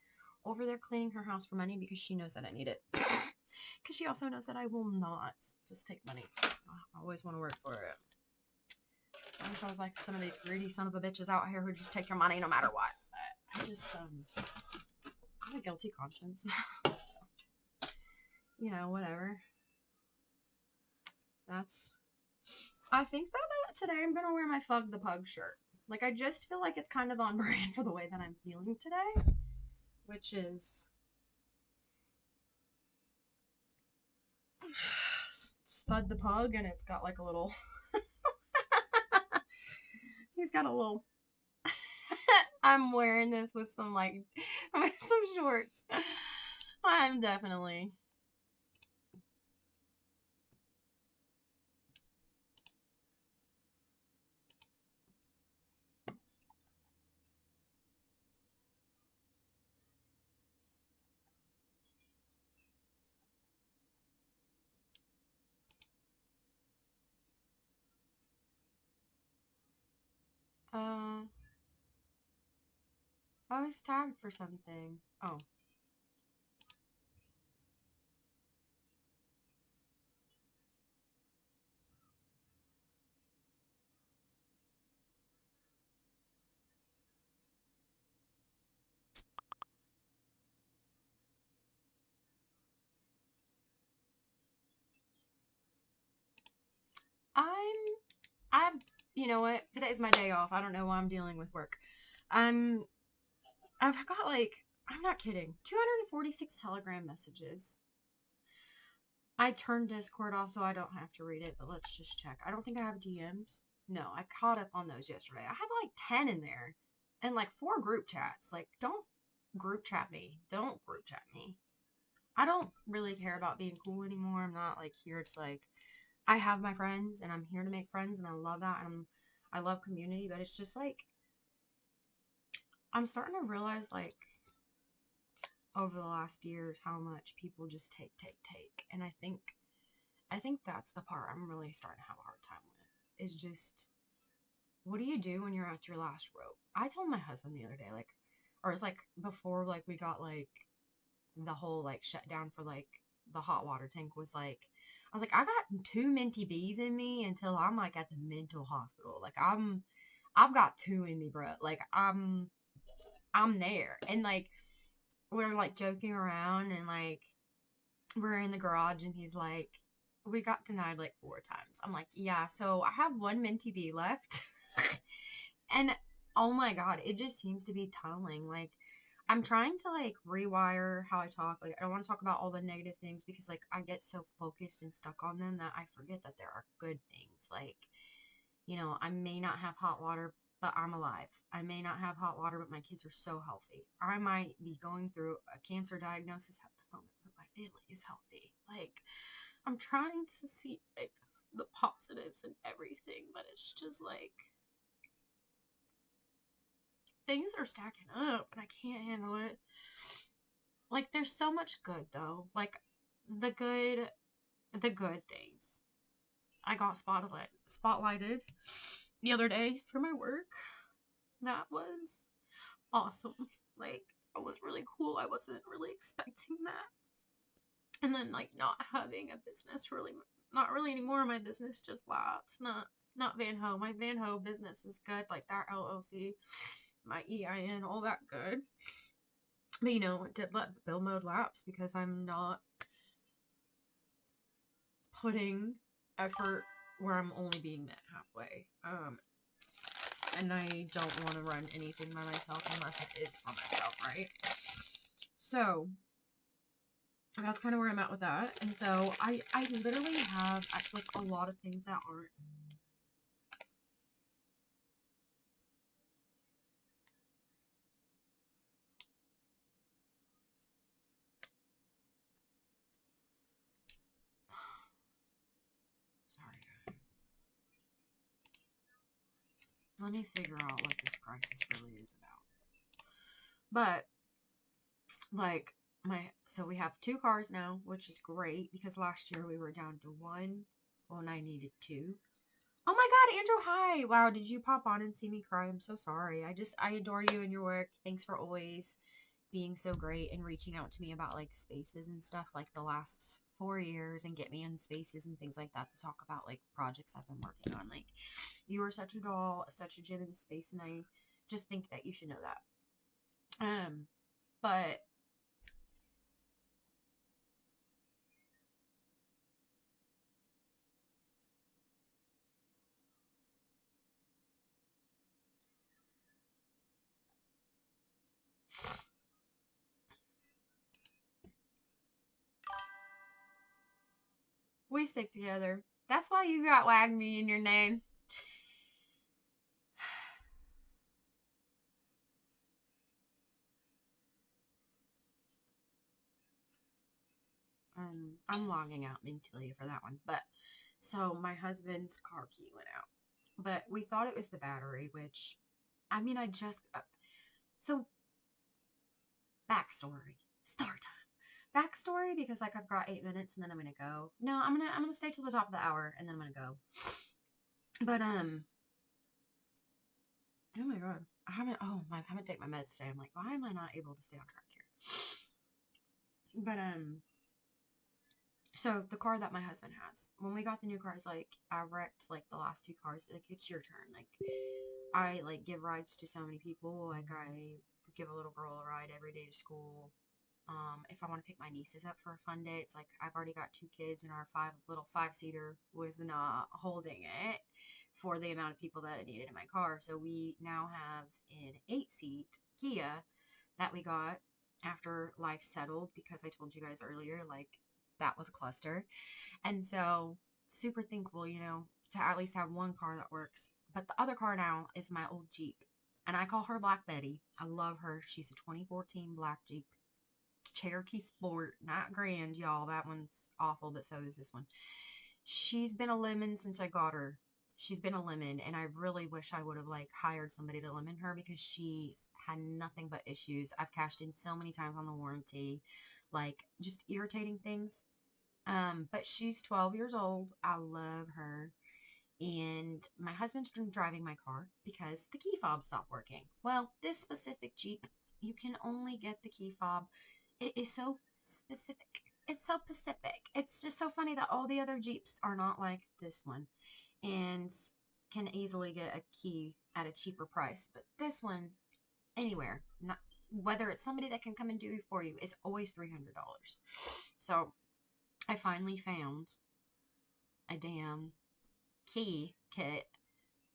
over there cleaning her house for money because she knows that I need it. Because she also knows that I will not just take money. I always want to work for it. I wish I was like some of these greedy son of a bitches out here who just take your money no matter what. But I just, I have a guilty conscience. So, you know, whatever. I think that today I'm going to wear my Fug the Pug shirt. Like, I just feel like it's kind of on brand for the way that I'm feeling today. Which is Spud the Pug, and it's got like a little... He's got a little... I'm wearing this with some, like, some shorts. I'm definitely... I was tagged for something. Oh. I'm, you know what? Today's my day off. I don't know why I'm dealing with work. I've got like, I'm not kidding, 246 Telegram messages. I turned Discord off so I don't have to read it, but let's just check. I don't think I have DMs. No, I caught up on those yesterday. I had like 10 in there and like 4 group chats. Like, don't group chat me. Don't group chat me. I don't really care about being cool anymore. I'm not like here. It's like, I have my friends and I'm here to make friends and I love that. And I love community, but it's just like, I'm starting to realize like over the last years how much people just take. And I think that's the part I'm really starting to have a hard time with. Is just, what do you do when you're at your last rope? I told my husband the other day, like, or it's like before like we got like the whole like shutdown for like the hot water tank was like, I was like, I got 2 minty bees in me until I'm like at the mental hospital. Like I've got 2 in me, bro. Like I'm there. And like we're like joking around and like we're in the garage and he's like, we got denied like 4 times. I'm like, yeah, so I have 1 minty bee left. And oh my God, it just seems to be tunneling. Like I'm trying to like rewire how I talk. Like, I don't want to talk about all the negative things because like I get so focused and stuck on them that I forget that there are good things. Like, you know, I may not have hot water, but I'm alive. I may not have hot water, but my kids are so healthy. I might be going through a cancer diagnosis at the moment, but my family is healthy. Like, I'm trying to see like the positives in everything, but it's just like things are stacking up and I can't handle it. Like, there's so much good though. Like, the good things. I got spotlighted the other day for my work. That was awesome. Like, that was really cool. I wasn't really expecting that. And then like not having a business really, not really anymore. My business just lapsed. Not Van Ho. My Van Ho business is good. Like that LLC, my EIN, all that good. But you know, it did let bill mode lapse because I'm not putting effort where I'm only being met halfway. And I don't want to run anything by myself unless it is for myself, right? So that's kind of where I'm at with that. And so I literally have like a lot of things that aren't. Sorry, guys. Let me figure out what this crisis really is about. But like so we have 2 cars now, which is great because last year we were down to 1. Well, and I needed 2. Oh my god, Andrew, hi. Wow, did you pop on and see me cry? I'm so sorry. I adore you and your work. Thanks for always being so great and reaching out to me about like spaces and stuff like the last 4 years and get me in spaces and things like that to talk about like projects I've been working on. Like, you are such a doll, such a gem in the space, and I just think that you should know that. But we stick together. That's why you got Wag Me in your name. I'm logging out mentally for that one. But so my husband's car key went out, but we thought it was the battery, which I mean, I just so backstory, start time, backstory because like I've got 8 minutes and then I'm gonna go. No, I'm gonna stay till the top of the hour and then I'm gonna go. But oh my god, I haven't taken my meds today. I'm like, why am I not able to stay on track here? But so the car that my husband has, when we got the new cars, like I wrecked like the last 2 cars. Like, it's your turn. Like, I like give rides to so many people. Like, I give a little girl a ride every day to school. If I want to pick my nieces up for a fun day, it's like I've already got 2 kids and our little 5-seater was not holding it for the amount of people that I needed in my car. So we now have an 8-seat Kia that we got after life settled because I told you guys earlier, like, that was a cluster. And so super thankful, you know, to at least have one car that works. But the other car now is my old Jeep. And I call her Black Betty. I love her. She's a 2014 Black Jeep Cherokee Sport. Not Grand, y'all. That one's awful, but so is this one. She's been a lemon since I got her. She's been a lemon, and I really wish I would have like hired somebody to lemon her because she's had nothing but issues. I've cashed in so many times on the warranty, like just irritating things. But she's 12 years old. I love her. And my husband's driving my car because the key fob stopped working. Well, this specific Jeep, you can only get the key fob. It is so specific. It's so specific. It's just so funny that all the other Jeeps are not like this one and can easily get a key at a cheaper price. But this one, anywhere, not whether it's somebody that can come and do it for you, is always $300. So I finally found a damn key kit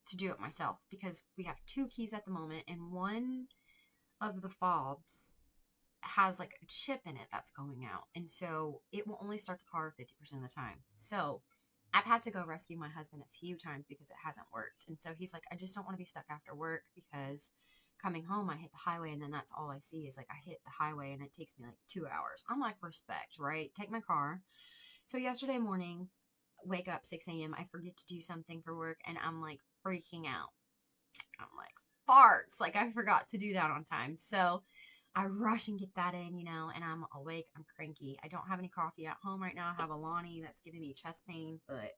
to do it myself because we have 2 keys at the moment and one of the fobs has like a chip in it that's going out. And so it will only start the car 50% of the time. So I've had to go rescue my husband a few times because it hasn't worked. And so he's like, I just don't want to be stuck after work because coming home, I hit the highway and then that's all I see is like I hit the highway and it takes me like 2 hours. I'm like, respect, right? Take my car. So yesterday morning, wake up 6 a.m. I forget to do something for work and I'm like freaking out. I'm like, farts. Like I forgot to do that on time. So I rush and get that in, and I'm awake. I'm cranky. I don't have any coffee at home right now. I have a Lonnie that's giving me chest pain, but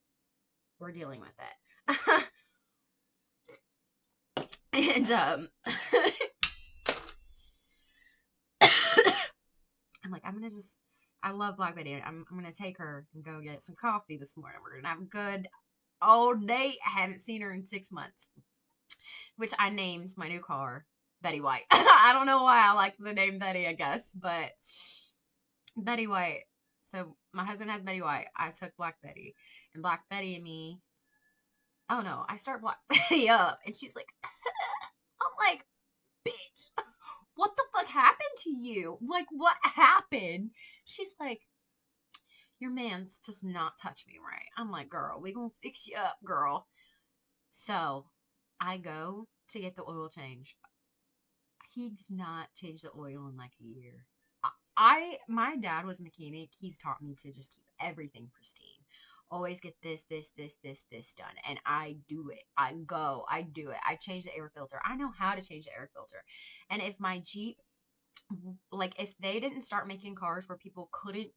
we're dealing with it. And I'm like, I love Black Betty. I'm gonna take her and go get some coffee this morning. We're gonna have a good old date. I haven't seen her in 6 months, which I named my new car Betty White. I don't know why I like the name Betty, I guess, but Betty White. So my husband has Betty White. I took Black Betty, and Black Betty and me. Oh no, I start Black Betty up, and she's like, I'm like, bitch, what the fuck happened to you? Like, what happened? She's like, your man's does not touch me right. I'm like, girl, we gonna fix you up, girl. So I go to get the oil change. He did not change the oil in like a year. My dad was a mechanic. He's taught me to just keep everything pristine. Always get this done. And I do it. I do it. I change the air filter. I know how to change the air filter. And if my Jeep, like if they didn't start making cars where people couldn't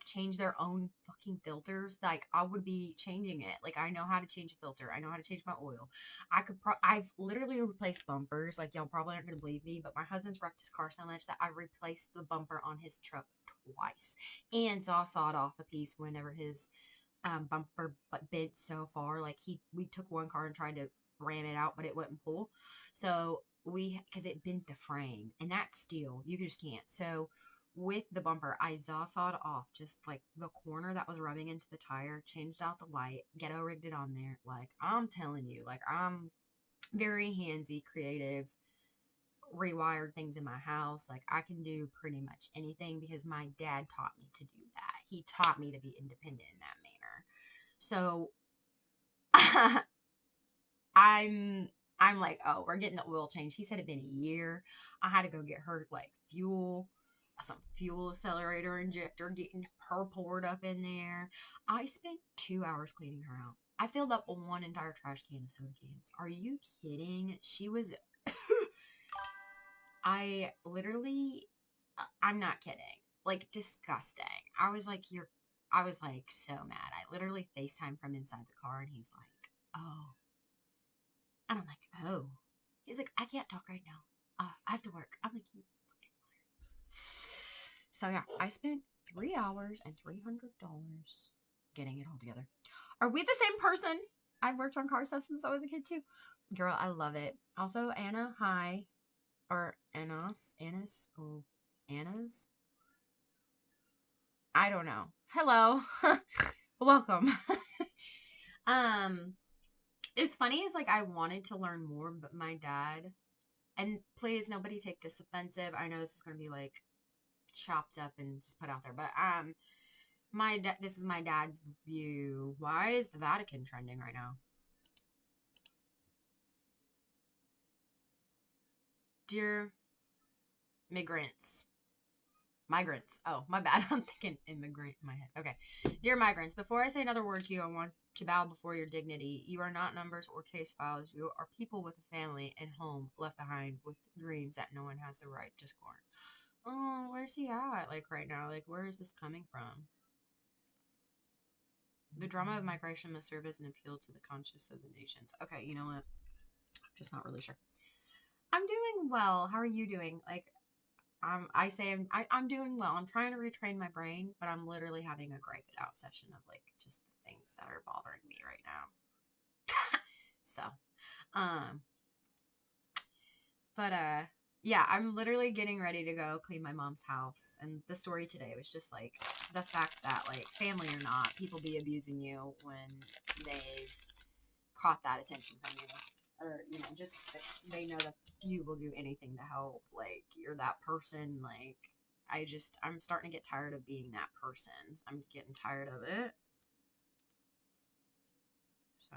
change their own fucking filters, like I would be changing it. Like I know how to change a filter. I know how to change my oil. I've literally replaced bumpers. Like y'all probably aren't gonna believe me, but my husband's wrecked his car so much that I replaced the bumper on his truck twice and sawed off a piece whenever his bumper bent so far. Like we took one car and tried to ram it out, but it wouldn't pull. So because it bent the frame, and that's steel, you just can't. So with the bumper, I sawed off just like the corner that was rubbing into the tire, changed out the light, ghetto rigged it on there. Like I'm telling you, like I'm very handsy, creative, rewired things in my house. Like I can do pretty much anything because my dad taught me to do that. He taught me to be independent in that manner. So I'm like, oh, we're getting the oil change. He said it'd been a year. I had to go get her like some fuel accelerator injector, getting her poured up in there. I spent 2 hours cleaning her out. I filled up one entire trash can of soda cans. Are you kidding? She was, I'm not kidding. Like disgusting. I was like so mad. I literally FaceTime from inside the car and he's like, oh. And I'm like, oh. He's like, I can't talk right now. I have to work. I'm like, you fucking liar. So yeah, I spent 3 hours and $300 getting it all together. Are we the same person? I've worked on car stuff since I was a kid too. Girl, I love it. Also, Anna, hi. Or Annas? I don't know. Hello. Welcome. It's funny is like I wanted to learn more, but my dad, and please nobody take this offensive. I know this is gonna be like chopped up and just put out there, but this is my dad's view. Why is the Vatican trending right now? Dear migrants. Oh, my bad. I'm thinking immigrant in my head. Okay. Dear migrants, before I say another word to you, I want to bow before your dignity. You are not numbers or case files. You are people with a family and home left behind with dreams that no one has the right to scorn. Oh, where's he at? Like right now? Like where is this coming from? The drama of migration must serve as an appeal to the conscience of the nations. Okay, you know what? I'm just not really sure. I'm doing well. How are you doing? Like, I'm doing well. I'm trying to retrain my brain, but I'm literally having a gripe it out session of like just the things that are bothering me right now. So, but yeah, I'm literally getting ready to go clean my mom's house. And the story today was just like the fact that like family or not, people be abusing you when they've caught that attention from you. or, you know, just they know that you will do anything to help. Like, you're that person. Like, I'm starting to get tired of being that person. I'm getting tired of it. So,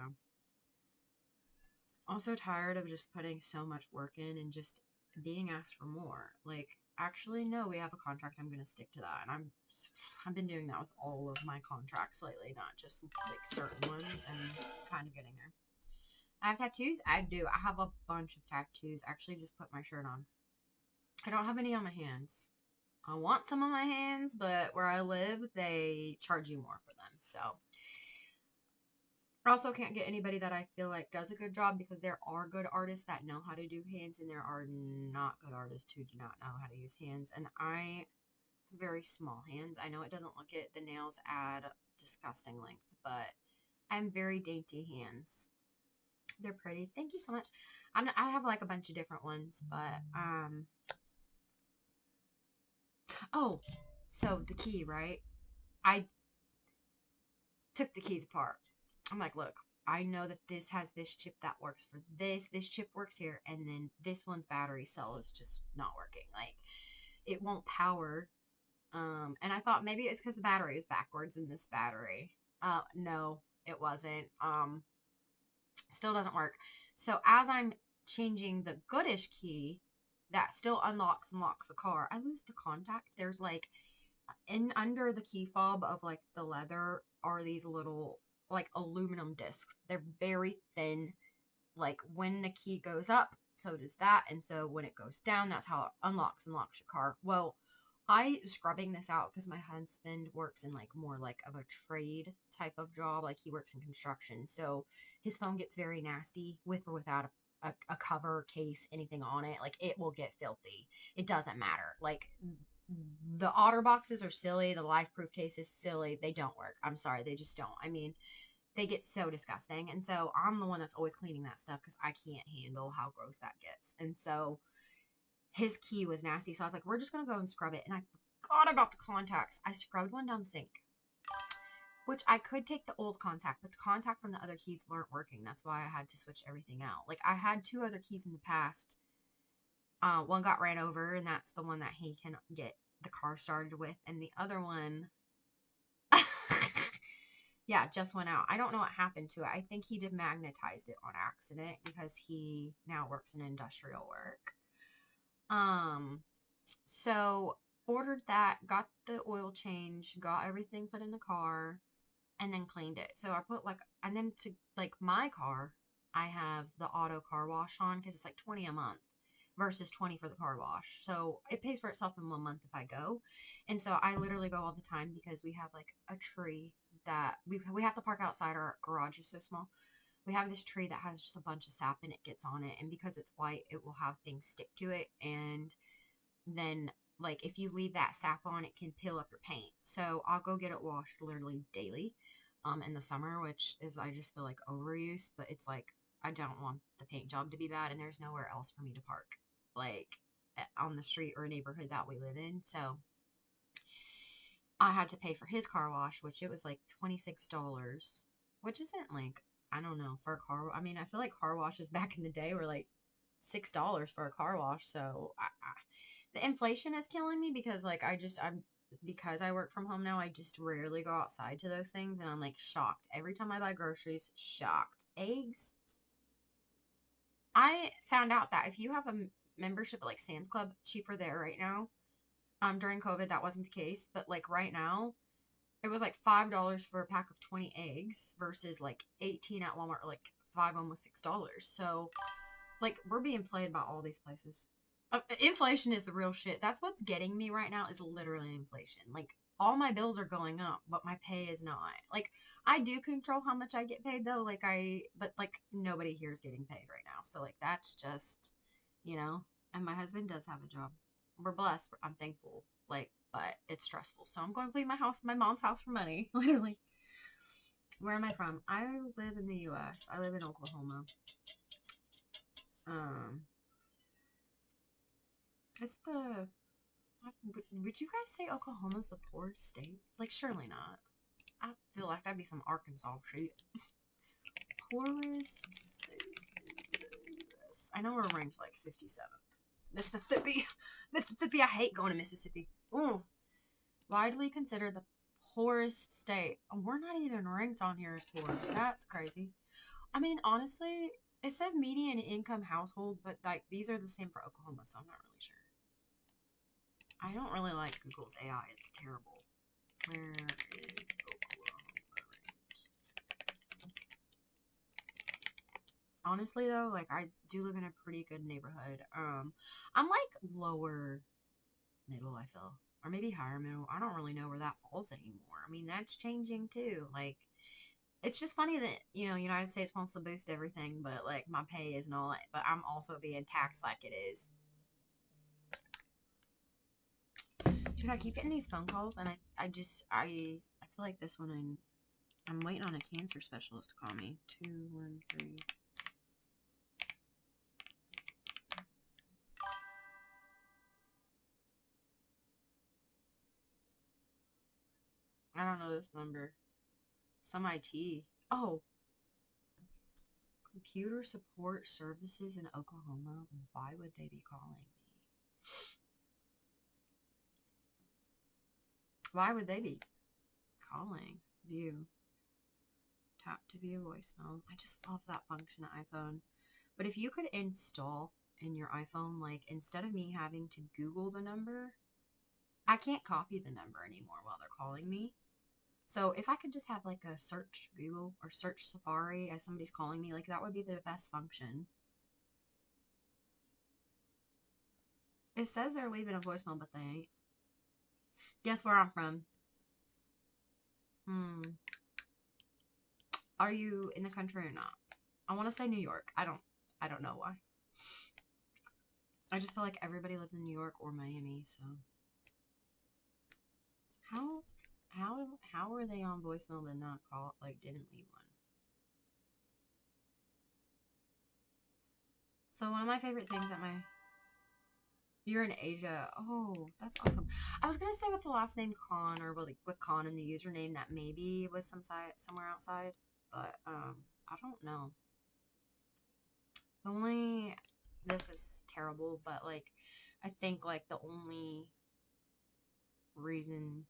also tired of just putting so much work in and just being asked for more. Like, actually, no, we have a contract. I'm going to stick to that. And I've been doing that with all of my contracts lately, not just like certain ones, and kind of getting there. I have tattoos. I do. I have a bunch of tattoos. I actually just put my shirt on. I don't have any on my hands. I want some on my hands, but where I live, they charge you more for them. So I also can't get anybody that I feel like does a good job, because there are good artists that know how to do hands, and there are not good artists who do not know how to use hands. And I have very small hands. I know it doesn't look it. The nails add disgusting length, but I'm very dainty hands. They're pretty. Thank you so much. I have like a bunch of different ones, but oh, so the key, right? I took the keys apart. I'm like, look, I know that this has this chip that works for this. This chip works here, and then this one's battery cell is just not working. Like, it won't power. And I thought maybe it's because the battery is backwards in this battery. No, it wasn't. Still doesn't work. So as I'm changing the goodish key that still unlocks and locks the car, I lose the contact. There's like in under the key fob of like the leather are these little like aluminum discs. They're very thin. Like, when the key goes up, so does that. And so when it goes down, that's how it unlocks and locks your car. Well, I scrubbing this out because my husband works in like more like of a trade type of job. Like, he works in construction. So his phone gets very nasty with or without a cover, case, anything on it. Like, it will get filthy. It doesn't matter. Like, the otter boxes are silly. The life proof case is silly. They don't work. I'm sorry. They just don't. I mean, they get so disgusting. And so I'm the one that's always cleaning that stuff because I can't handle how gross that gets. And so his key was nasty. So I was like, we're just going to go and scrub it. And I forgot about the contacts. I scrubbed one down the sink, which I could take the old contact, but the contact from the other keys weren't working. That's why I had to switch everything out. Like, I had 2 other keys in the past. One got ran over, and that's the one that he can get the car started with. And the other one, yeah, just went out. I don't know what happened to it. I think he demagnetized it on accident because he now works in industrial work. So ordered that, got the oil change, got everything put in the car, and then cleaned it. So I put like, and then to like my car, I have the auto car wash on because it's like $20 a month versus $20 for the car wash. So it pays for itself in 1 month if I go. And so I literally go all the time because we have like a tree that we have to park outside. Our garage is so small. We have this tree that has just a bunch of sap and it gets on it. And because it's white, it will have things stick to it. And then like if you leave that sap on, it can peel up your paint. So I'll go get it washed literally daily in the summer, which is, I just feel like overuse, but it's like, I don't want the paint job to be bad, and there's nowhere else for me to park, like on the street or a neighborhood that we live in. So I had to pay for his car wash, which it was like $26, which isn't like, I don't know, for a car. I mean, I feel like car washes back in the day were like $6 for a car wash. So the inflation is killing me because like because I work from home now, I just rarely go outside to those things, and I'm like shocked every time I buy groceries. Shocked. Eggs. I found out that if you have a membership at like Sam's Club, cheaper there right now. During COVID, that wasn't the case, but like right now, it was like $5 for a pack of 20 eggs versus like 18 at Walmart, or like 5, almost $6. So like we're being played by all these places. Inflation is the real shit. That's what's getting me right now, is literally inflation. Like, all my bills are going up, but my pay is not. Like, I do control how much I get paid though. But like nobody here is getting paid right now. So like that's just, you know. And my husband does have a job. We're blessed. I'm thankful. Like, but it's stressful. So I'm going to leave my mom's house for money. Literally. Where am I from? I live in the U.S. I live in Oklahoma. It's the. Would you guys say Oklahoma's the poorest state? Like, surely not. I feel like that'd be some Arkansas shit. Poorest state. I know we're ranked like 57th. Mississippi. Mississippi, I hate going to Mississippi. Ooh. Widely considered the poorest state. We're not even ranked on here as poor. That's crazy. I mean, honestly, it says median income household, but like these are the same for Oklahoma, so I'm not really sure. I don't really like Google's AI. It's terrible. Where is Oklahoma ranked? Honestly, though, like I do live in a pretty good neighborhood. I'm like lower middle, I feel, or maybe higher middle. I don't really know where that falls anymore. I mean, that's changing too. Like, it's just funny that, you know, United States wants to boost everything, but like my pay is not, but I'm also being taxed like it is. Dude, I keep getting these phone calls, and I feel like this one, I'm waiting on a cancer specialist to call me. 213. I don't know this number. Some IT. Oh. Computer support services in Oklahoma. Why would they be calling me? Why would they be calling? View. Tap to view voicemail. I just love that function of iPhone. But if you could install in your iPhone, like instead of me having to Google the number, I can't copy the number anymore while they're calling me. So if I could just have like a search Google or search Safari as somebody's calling me, like that would be the best function. It says they're leaving a voicemail, but they ain't. Guess where I'm from? Are you in the country or not? I want to say New York. I don't know why. I just feel like everybody lives in New York or Miami, so how are they on voicemail but not call, like didn't leave one? So one of my favorite things at my you're in Asia. Oh, that's awesome. I was gonna say with the last name Khan or with Khan in the username that maybe it was somewhere outside, but I don't know. This is terrible, but like I think like the only reason,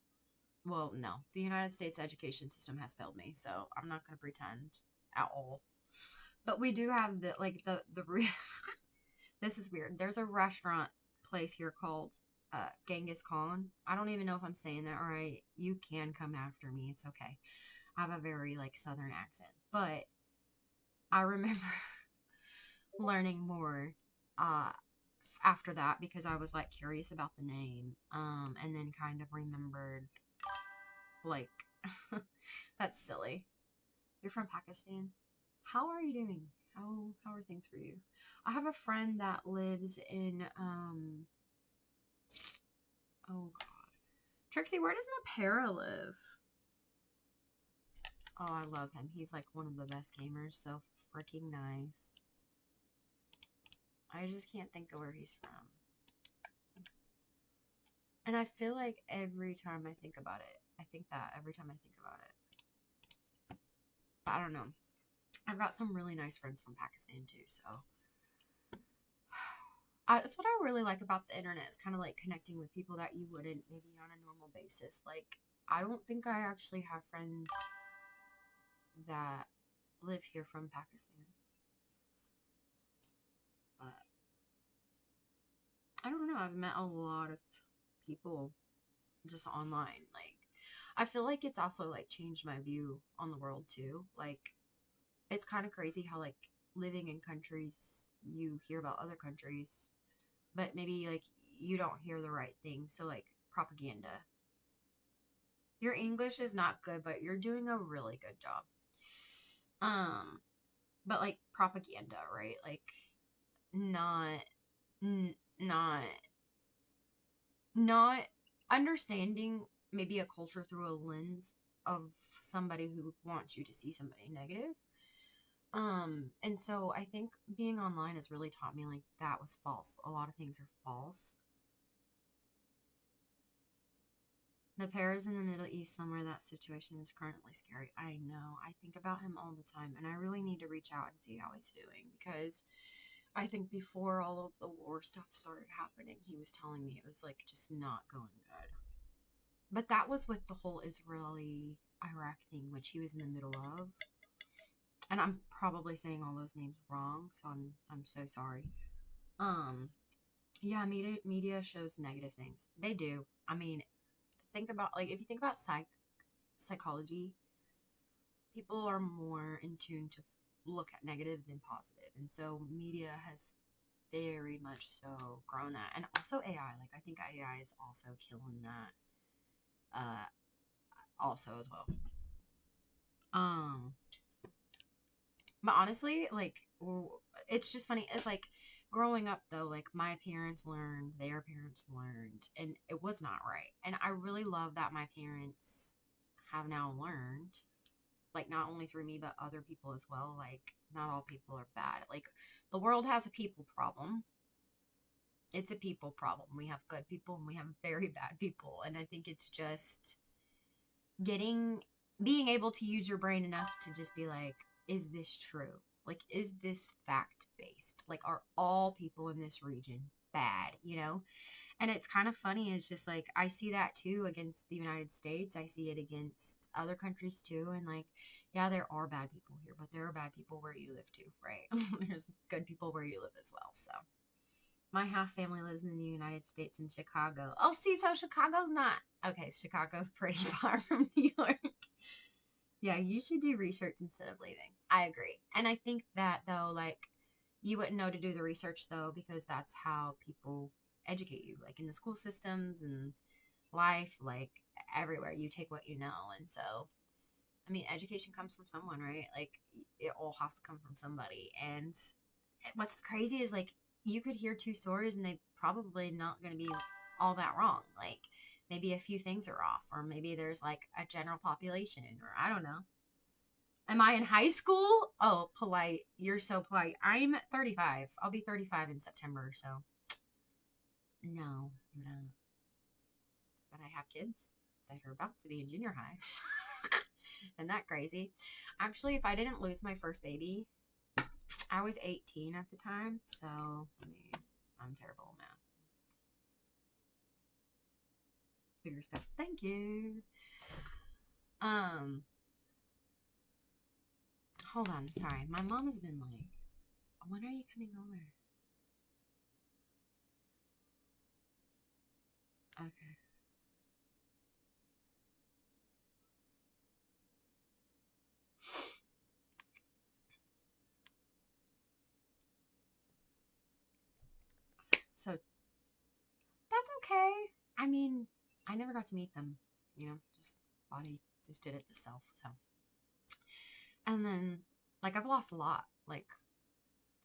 well, no, the United States education system has failed me, so I'm not gonna pretend at all. But we do have the like the this is weird. There's a restaurant place here called Genghis Khan. I don't even know if I'm saying that right. You can come after me. It's okay. I have a very like southern accent. But I remember learning more after that because I was like curious about the name. And then kind of remembered like that's silly. You're from Pakistan. How are you doing? How are things for you? I have a friend that lives in oh god. Trixie, where does Mapera live? Oh, I love him. He's like one of the best gamers, so freaking nice. I just can't think of where he's from. And I feel like every time I think about it, I think that every time I think about it. But I don't know. I've got some really nice friends from Pakistan too, so that's what I really like about the internet. It's kind of like connecting with people that you wouldn't maybe on a normal basis. Like, I don't think I actually have friends that live here from Pakistan. But I don't know. I've met a lot of people just online. Like, I feel like it's also like changed my view on the world too. Like, it's kind of crazy how like living in countries, you hear about other countries, but maybe like you don't hear the right thing. So like propaganda. Your English is not good, but you're doing a really good job. But like propaganda, right? Like not not understanding maybe a culture through a lens of somebody who wants you to see somebody negative. And so I think being online has really taught me like that was false. A lot of things are false. Napara's in the Middle East somewhere. That situation is currently scary. I know. I think about him all the time, and I really need to reach out and see how he's doing because I think before all of the war stuff started happening, he was telling me it was like just not going good. But that was with the whole Israeli Iraq thing, which he was in the middle of. And I'm probably saying all those names wrong, so I'm so sorry. Um, yeah, media shows negative things. They do. I mean, think about like if you think about psychology, people are more in tune to look at negative than positive, and so media has very much so grown that, and also AI. Like I think AI is also killing that, also as well. Um, but honestly, like it's just funny. It's like growing up though, like my parents learned, their parents learned, and it was not right. And I really love that my parents have now learned, like not only through me but other people as well. Like not all people are bad. Like the world has a people problem. It's a people problem. We have good people and we have very bad people. And I think it's just being able to use your brain enough to just be like, is this true? Like, is this fact based? Like, are all people in this region bad? And it's kind of funny. It's just like, I see that too against the United States. I see it against other countries too. And like, yeah, there are bad people here, but there are bad people where you live too, right? There's good people where you live as well. So my half family lives in the United States in Chicago. Oh, see, so Chicago's not. Okay, Chicago's pretty far from New York. Yeah, you should do research instead of leaving. I agree. And I think that, though, like, you wouldn't know to do the research, though, because that's how people educate you, like in the school systems and life, like everywhere. You take what you know. And so, I mean, education comes from someone, right? Like, it all has to come from somebody. And what's crazy is like you could hear two stories and they probably not going to be all that wrong. Like maybe a few things are off, or maybe there's like a general population, or I don't know. Am I in high school? Oh, polite. You're so polite. I'm 35. I'll be 35 in September. So no, no. But I have kids that are about to be in junior high. Isn't that crazy? Actually, if I didn't lose my first baby, I was 18 at the time, so I mean, I'm terrible at math. Figure stuff. Thank you. Um, Hold on. Sorry, my mom has been like, "When are you coming over?" Okay. So that's okay. I mean, I never got to meet them. Just body just did it itself. So, and then like I've lost a lot. Like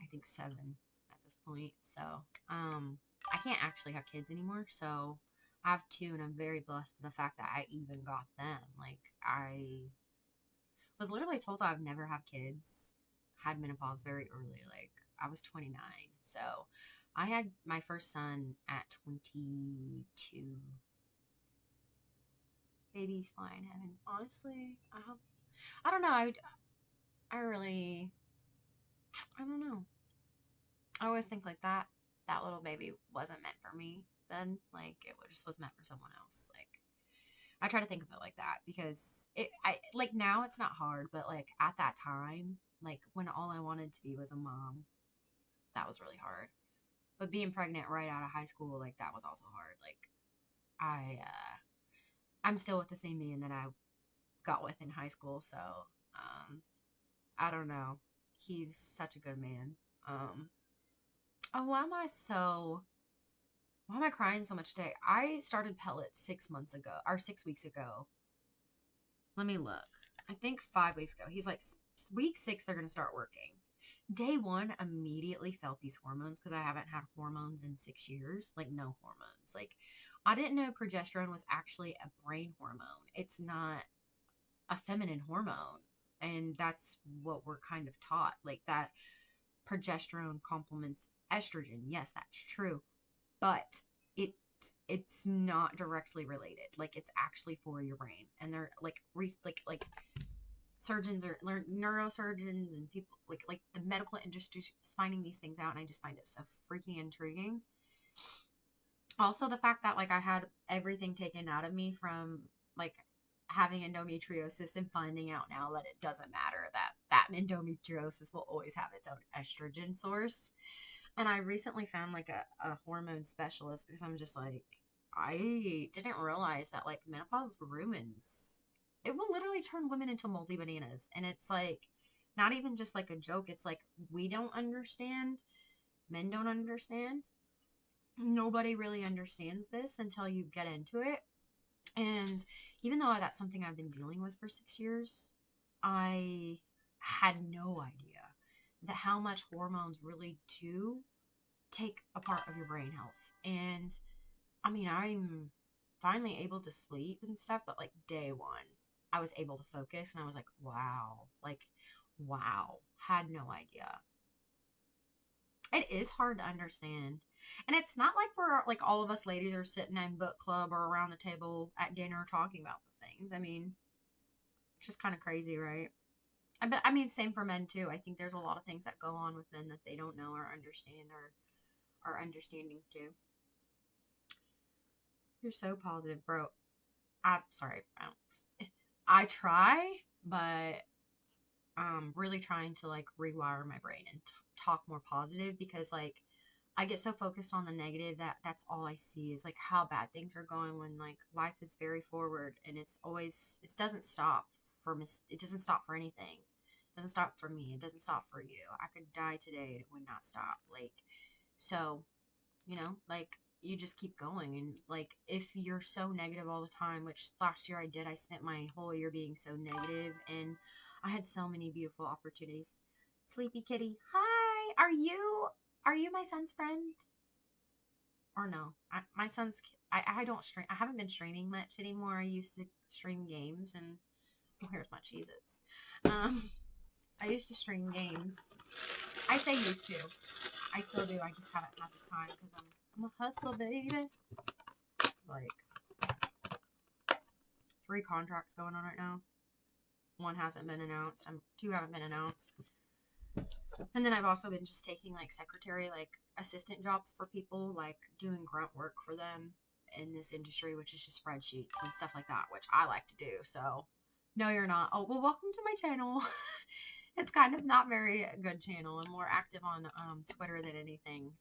I think 7 at this point. So, I can't actually have kids anymore. So I have 2, and I'm very blessed to the fact that I even got them. Like I was literally told I'd never have kids. Had menopause very early. Like I was 29. So I had my first son at 22. Babies fly in heaven. Honestly, I don't know. I really, I don't know. I always think like that little baby wasn't meant for me then. Like it just was meant for someone else. Like I try to think of it like that because I like now it's not hard, but like at that time, like when all I wanted to be was a mom, that was really hard. But being pregnant right out of high school, like that was also hard. Like I'm still with the same man that I got with in high school, so um I don't know. He's such a good man. Um oh, why am I crying so much today? I started pellets 6 months ago or 6 weeks ago. Let me look. I think 5 weeks ago. He's like, week 6, they're going to start working. Day 1, immediately felt these hormones because I haven't had hormones in 6 years. Like, no hormones. Like, I didn't know progesterone was actually a brain hormone. It's not a feminine hormone. And that's what we're kind of taught. Like, that progesterone complements estrogen. Yes, that's true. But it it's not directly related. Like it's actually for your brain, and they're like surgeons or neurosurgeons and people like the medical industry is finding these things out, and I just find it so freaking intriguing. Also, the fact that like I had everything taken out of me from like having endometriosis and finding out now that it doesn't matter, that endometriosis will always have its own estrogen source. And I recently found like a hormone specialist because I'm just like, I didn't realize that like menopause ruins. It will literally turn women into moldy bananas. And it's like not even just like a joke. It's like we don't understand. Men don't understand. Nobody really understands this until you get into it. And even though that's something I've been dealing with for 6 years, I had no idea that how much hormones really do take a part of your brain health. And I mean, I'm finally able to sleep and stuff, but like day one, I was able to focus and I was like, wow, had no idea. It is hard to understand. And it's not like we're like all of us ladies are sitting in book club or around the table at dinner talking about the things. I mean, it's just kind of crazy, right? But I mean, same for men too. I think there's a lot of things that go on with men that they don't know or understand or are understanding too. You're so positive, bro. I'm sorry. I try, but really trying to like rewire my brain and talk more positive because like I get so focused on the negative that that's all I see is like how bad things are going when like life is very forward and it's always it doesn't stop it doesn't stop for anything. It doesn't stop for me. It doesn't stop for you. I could die today and it would not stop. Like so, like you just keep going and like if you're so negative all the time, which last year I did, I spent my whole year being so negative and I had so many beautiful opportunities. Sleepy kitty, hi. Are you my son's friend? Or no? My son's I don't stream. I haven't been streaming much anymore. I used to stream games and oh, here's my Cheez-Its. I used to stream games. I say used to. I still do. I just haven't had the time because I'm a hustler, baby. Like 3 contracts going on right now. 1 hasn't been announced. 2 haven't been announced. And then I've also been just taking like secretary, like assistant jobs for people, like doing grunt work for them in this industry, which is just spreadsheets and stuff like that, which I like to do. So, no, you're not. Oh, well, welcome to my channel. It's kind of not very good channel. I'm more active on Twitter than anything.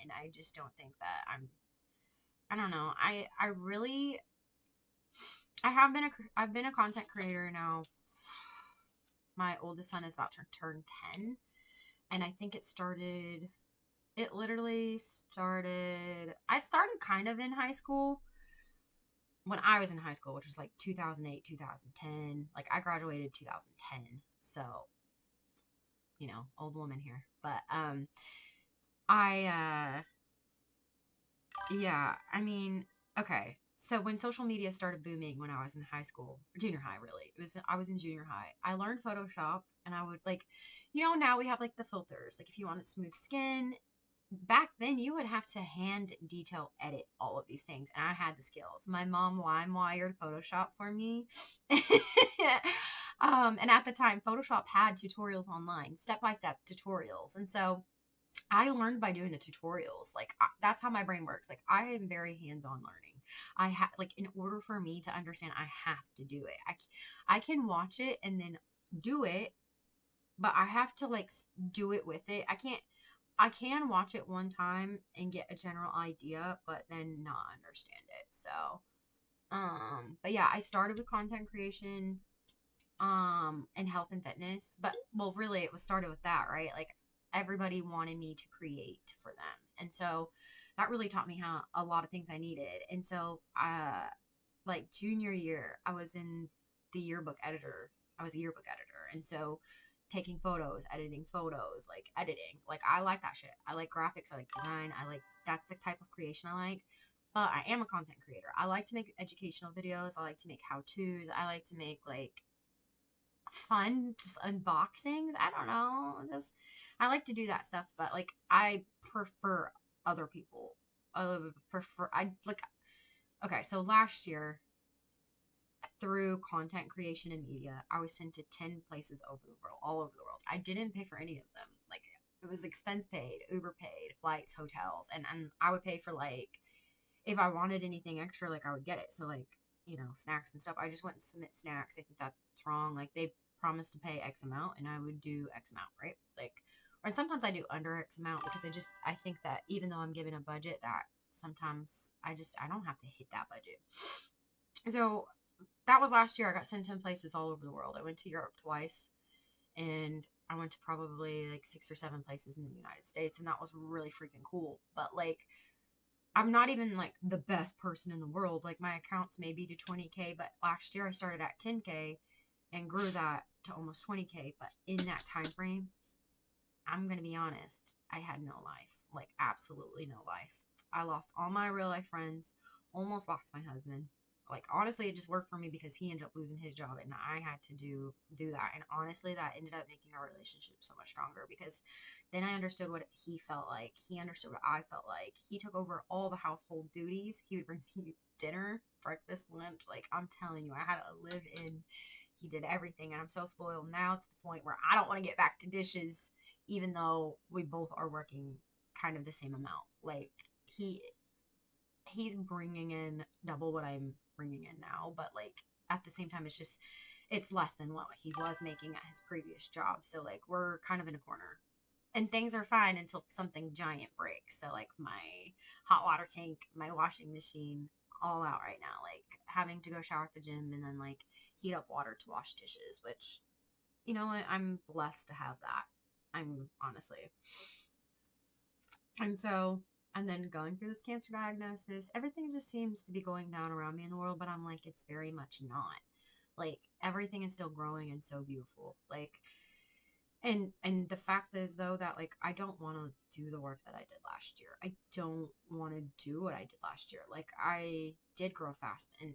And I just don't think that I don't know. I've been a content creator now. My oldest son is about to turn 10. And I think it literally started, I started kind of in high school. When I was in high school, which was like 2008, 2010. Like I graduated 2010. So, old woman here. But yeah, I mean, okay. So when social media started booming when I was in high school, junior high, really, I was in junior high. I learned Photoshop, and I would like, now we have like the filters. Like if you want a smooth skin, back then you would have to hand detail edit all of these things, and I had the skills. My mom lime wired Photoshop for me. And at the time, Photoshop had tutorials online, step-by-step tutorials, and so I learned by doing the tutorials. Like that's how my brain works. Like I am very hands-on learning. I have like in order for me to understand, I have to do it. I can watch it and then do it, but I have to like do it with it. I can watch it one time and get a general idea, but then not understand it. So, but yeah, I started with content creation, and health and fitness, but well, really it was started with that, right? Like everybody wanted me to create for them. And so that really taught me how a lot of things I needed. And so, like junior year, I was in the yearbook editor. I was a yearbook editor. And so taking photos, editing photos, like editing, like I like that shit. I like graphics. I like design. That's the type of creation I like. But I am a content creator. I like to make educational videos. I like to make how-tos. I like to make like fun just unboxings. I don't know. I like to do that stuff, but like I prefer other people. I like okay, so last year through content creation and media, I was sent to 10 places over the world, all over the world. I didn't pay for any of them. Like, it was expense paid, Uber paid, flights, hotels, and I would pay for, like, if I wanted anything extra, like, I would get it. So, like, snacks and stuff. I just wouldn't submit snacks. I think that's wrong. Like, they promised to pay X amount, and I would do X amount, right? Like, and sometimes I do under X amount because I think that even though I'm given a budget, that sometimes I don't have to hit that budget. So that was last year. I got sent 10 places all over the world. I went to Europe twice, and I went to probably like 6 or 7 places in the United States, and that was really freaking cool. But like, I'm not even like the best person in the world. Like, my accounts maybe to 20K, but last year I started at 10K and grew that to almost 20K. But in that time frame, I'm going to be honest, I had no life. Like, absolutely no life. I lost all my real life friends, almost lost my husband. Like, honestly, it just worked for me because he ended up losing his job, and I had to do that. And honestly, that ended up making our relationship so much stronger because then I understood what he felt like. He understood what I felt like. He took over all the household duties. He would bring me dinner, breakfast, lunch. Like, I'm telling you, I had a live in. He did everything, and I'm so spoiled now to the point where I don't want to get back to dishes, even though we both are working kind of the same amount. Like, he's bringing in double what I'm bringing in now, but like, at the same time, it's less than what he was making at his previous job. So like, we're kind of in a corner, and things are fine until something giant breaks. So like, my hot water tank, my washing machine, all out right now, like having to go shower at the gym and then like heat up water to wash dishes, which, I'm blessed to have that. I'm honestly. And so, and then going through this cancer diagnosis, everything just seems to be going down around me in the world, but I'm like, it's very much not. Like, everything is still growing and so beautiful. Like, and the fact is though that like, I don't want to do the work that I did last year. I don't want to do what I did last year. Like, I did grow fast, and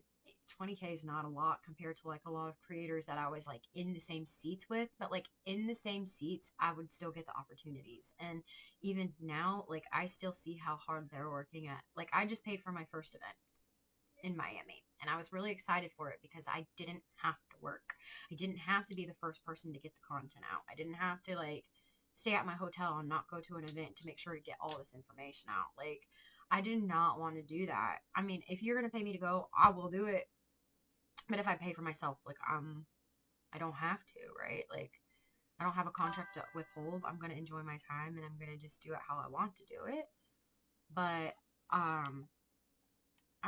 20K is not a lot compared to like a lot of creators that I was like in the same seats with, but like, in the same seats, I would still get the opportunities. And even now, like, I still see how hard they're working at. Like, I just paid for my first event in Miami, and I was really excited for it because I didn't have to work. I didn't have to be the first person to get the content out. I didn't have to like stay at my hotel and not go to an event to make sure to get all this information out. Like, I did not want to do that. I mean, if you're going to pay me to go, I will do it. But if I pay for myself, like, I don't have to, right? Like, I don't have a contract to withhold. I'm going to enjoy my time, and I'm going to just do it how I want to do it. But I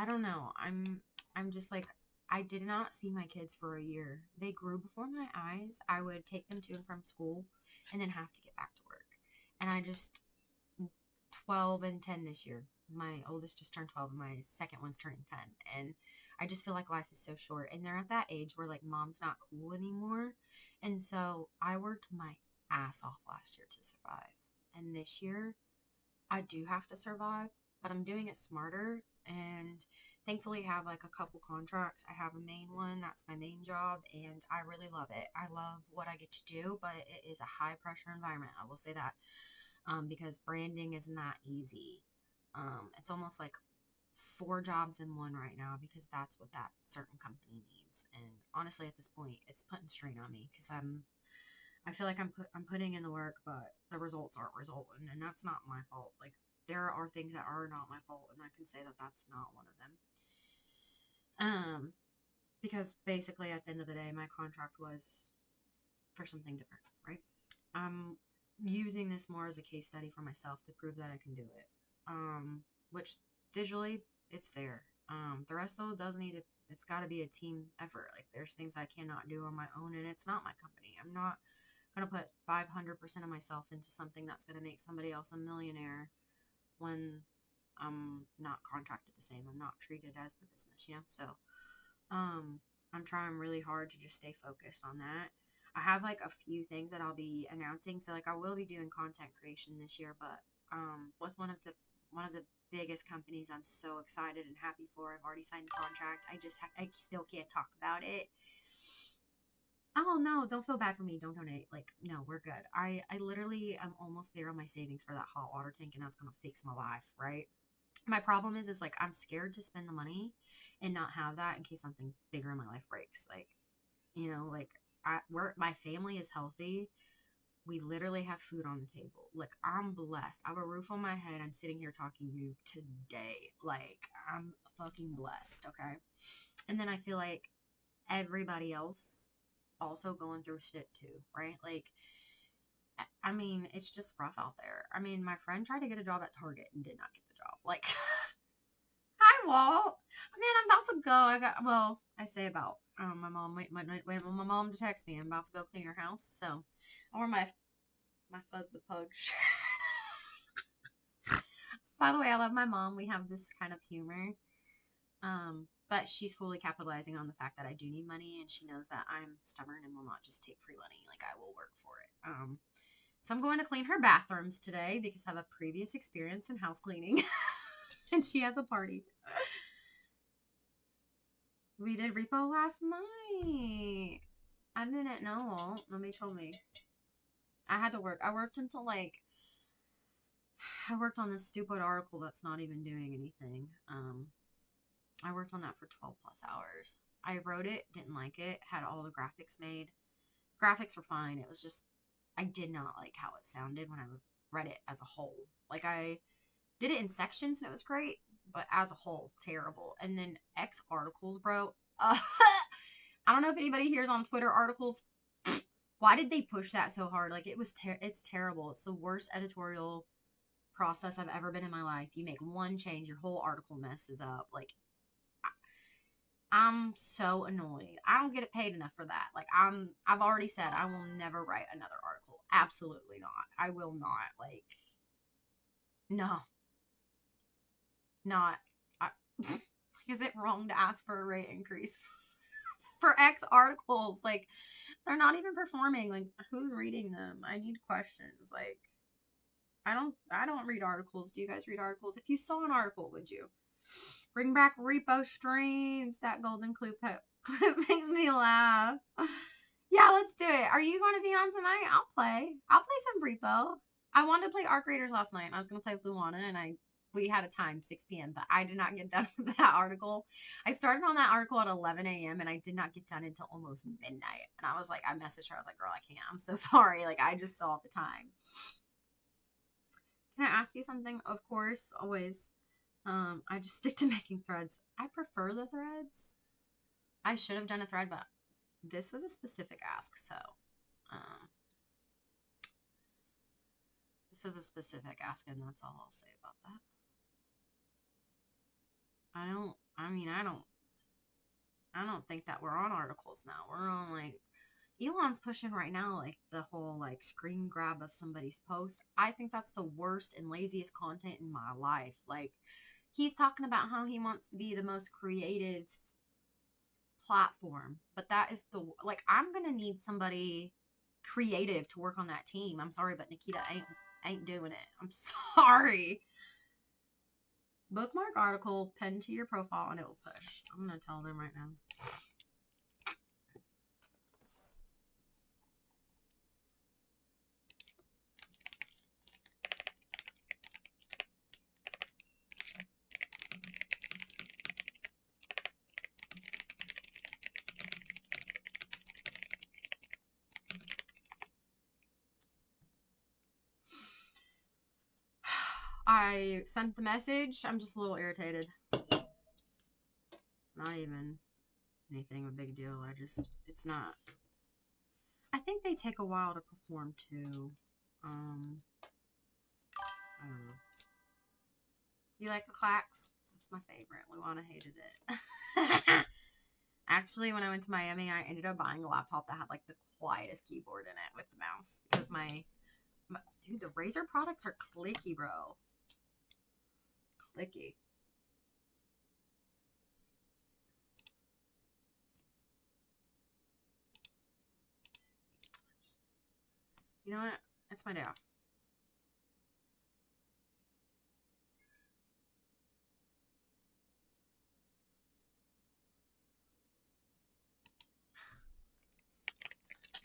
don't know. I'm just like, I did not see my kids for a year. They grew before my eyes. I would take them to and from school and then have to get back to work. And I just 12 and 10 this year. My oldest just turned 12 and my second one's turning 10. And I just feel like life is so short. And they're at that age where like, mom's not cool anymore. And so I worked my ass off last year to survive. And this year I do have to survive, but I'm doing it smarter. And thankfully have like a couple contracts. I have a main one. That's my main job. And I really love it. I love what I get to do, but it is a high pressure environment. I will say that. Because branding is not easy. It's almost like 4 jobs in one right now because that's what that certain company needs. And honestly, at this point, it's putting strain on me because I feel like I'm putting in the work, but the results aren't resulting, and that's not my fault. Like, there are things that are not my fault, and I can say that that's not one of them. Because basically at the end of the day, my contract was for something different, right? I'm using this more as a case study for myself to prove that I can do it. Which visually it's there. The rest though does need to, it's got to be a team effort. Like, there's things I cannot do on my own, and it's not my company. I'm not going to put 500% of myself into something that's going to make somebody else a millionaire when I'm not contracted the same. I'm not treated as the business, So, I'm trying really hard to just stay focused on that. I have like a few things that I'll be announcing. So like, I will be doing content creation this year, but with one of the biggest companies I'm so excited and happy for. I've already signed the contract. I still can't talk about it. Oh no, don't feel bad for me. Don't donate. Like, no, we're good. I literally am almost there on my savings for that hot water tank, and that's gonna fix my life, right? My problem is like, I'm scared to spend the money and not have that in case something bigger in my life breaks. Like, you know, like my family is healthy. We literally have food on the table. Like, I'm blessed. I have a roof on my head. I'm sitting here talking to you today. Like, I'm fucking blessed, okay? And then I feel like everybody else also going through shit too, right? Like, I mean, it's just rough out there. I mean, my friend tried to get a job at Target and did not get the job. Like, hi, Walt. I mean, I'm about to go. I say about. My mom wait my mom to text me. I'm about to go clean her house, so I wore my Fud the Pug shirt. By the way, I love my mom. We have this kind of humor. But she's fully capitalizing on the fact that I do need money, and she knows that I'm stubborn and will not just take free money. Like, I will work for it. So I'm going to clean her bathrooms today because I have a previous experience in house cleaning, and she has a party. We did repo last night. I didn't know. Nobody told me. I had to work. I worked on this stupid article that's not even doing anything. I worked on that for 12 plus hours. I wrote it, didn't like it, had all the graphics made. Graphics were fine. It was just, I did not like how it sounded when I read it as a whole. Like, I did it in sections and it was great, but as a whole, terrible. And then X articles, bro. I don't know if anybody here's on Twitter articles. Why did they push that so hard? Like, it's terrible. It's the worst editorial process I've ever been in my life. You make one change, your whole article messes up. Like, I'm so annoyed. I don't get paid enough for that. Like, I've already said I will never write another article. Absolutely not. I will not. Like, no. Not. Is it wrong to ask for a rate increase for X articles? Like, they're not even performing. Like, who's reading them? I need questions. Like, I don't read articles. Do you guys read articles? If you saw an article, would you? Bring back repo streams. That golden clip makes me laugh. Yeah, let's do it. Are you going to be on tonight? I'll play some repo. I wanted to play Arc Raiders last night, and I was going to play with Luana, and we had a time, 6 p.m., but I did not get done with that article. I started on that article at 11 a.m., and I did not get done until almost midnight. And I was like, I messaged her. I was like, girl, I can't. I'm so sorry. Like, I just saw the time. Can I ask you something? Of course, always. I just stick to making threads. I prefer the threads. I should have done a thread, but this was a specific ask, so this was a specific ask, and that's all I'll say about that. I don't think that we're on articles now. We're on, like, Elon's pushing right now, like, the whole, like, screen grab of somebody's post. I think that's the worst and laziest content in my life. Like, he's talking about how he wants to be the most creative platform, but that is like, I'm gonna need somebody creative to work on that team. I'm sorry, but Nikita ain't doing it. I'm sorry. Bookmark article, pen to your profile, and it will push. I'm gonna tell them right now. I sent the message. I'm just a little irritated. It's not even anything of a big deal. It's not. I think they take a while to perform too. I don't know. You like the clacks? That's my favorite. Luana hated it. Actually, when I went to Miami, I ended up buying a laptop that had, like, the quietest keyboard in it with the mouse. Because dude, the Razer products are clicky, bro. Clicky. You know what? It's my day off.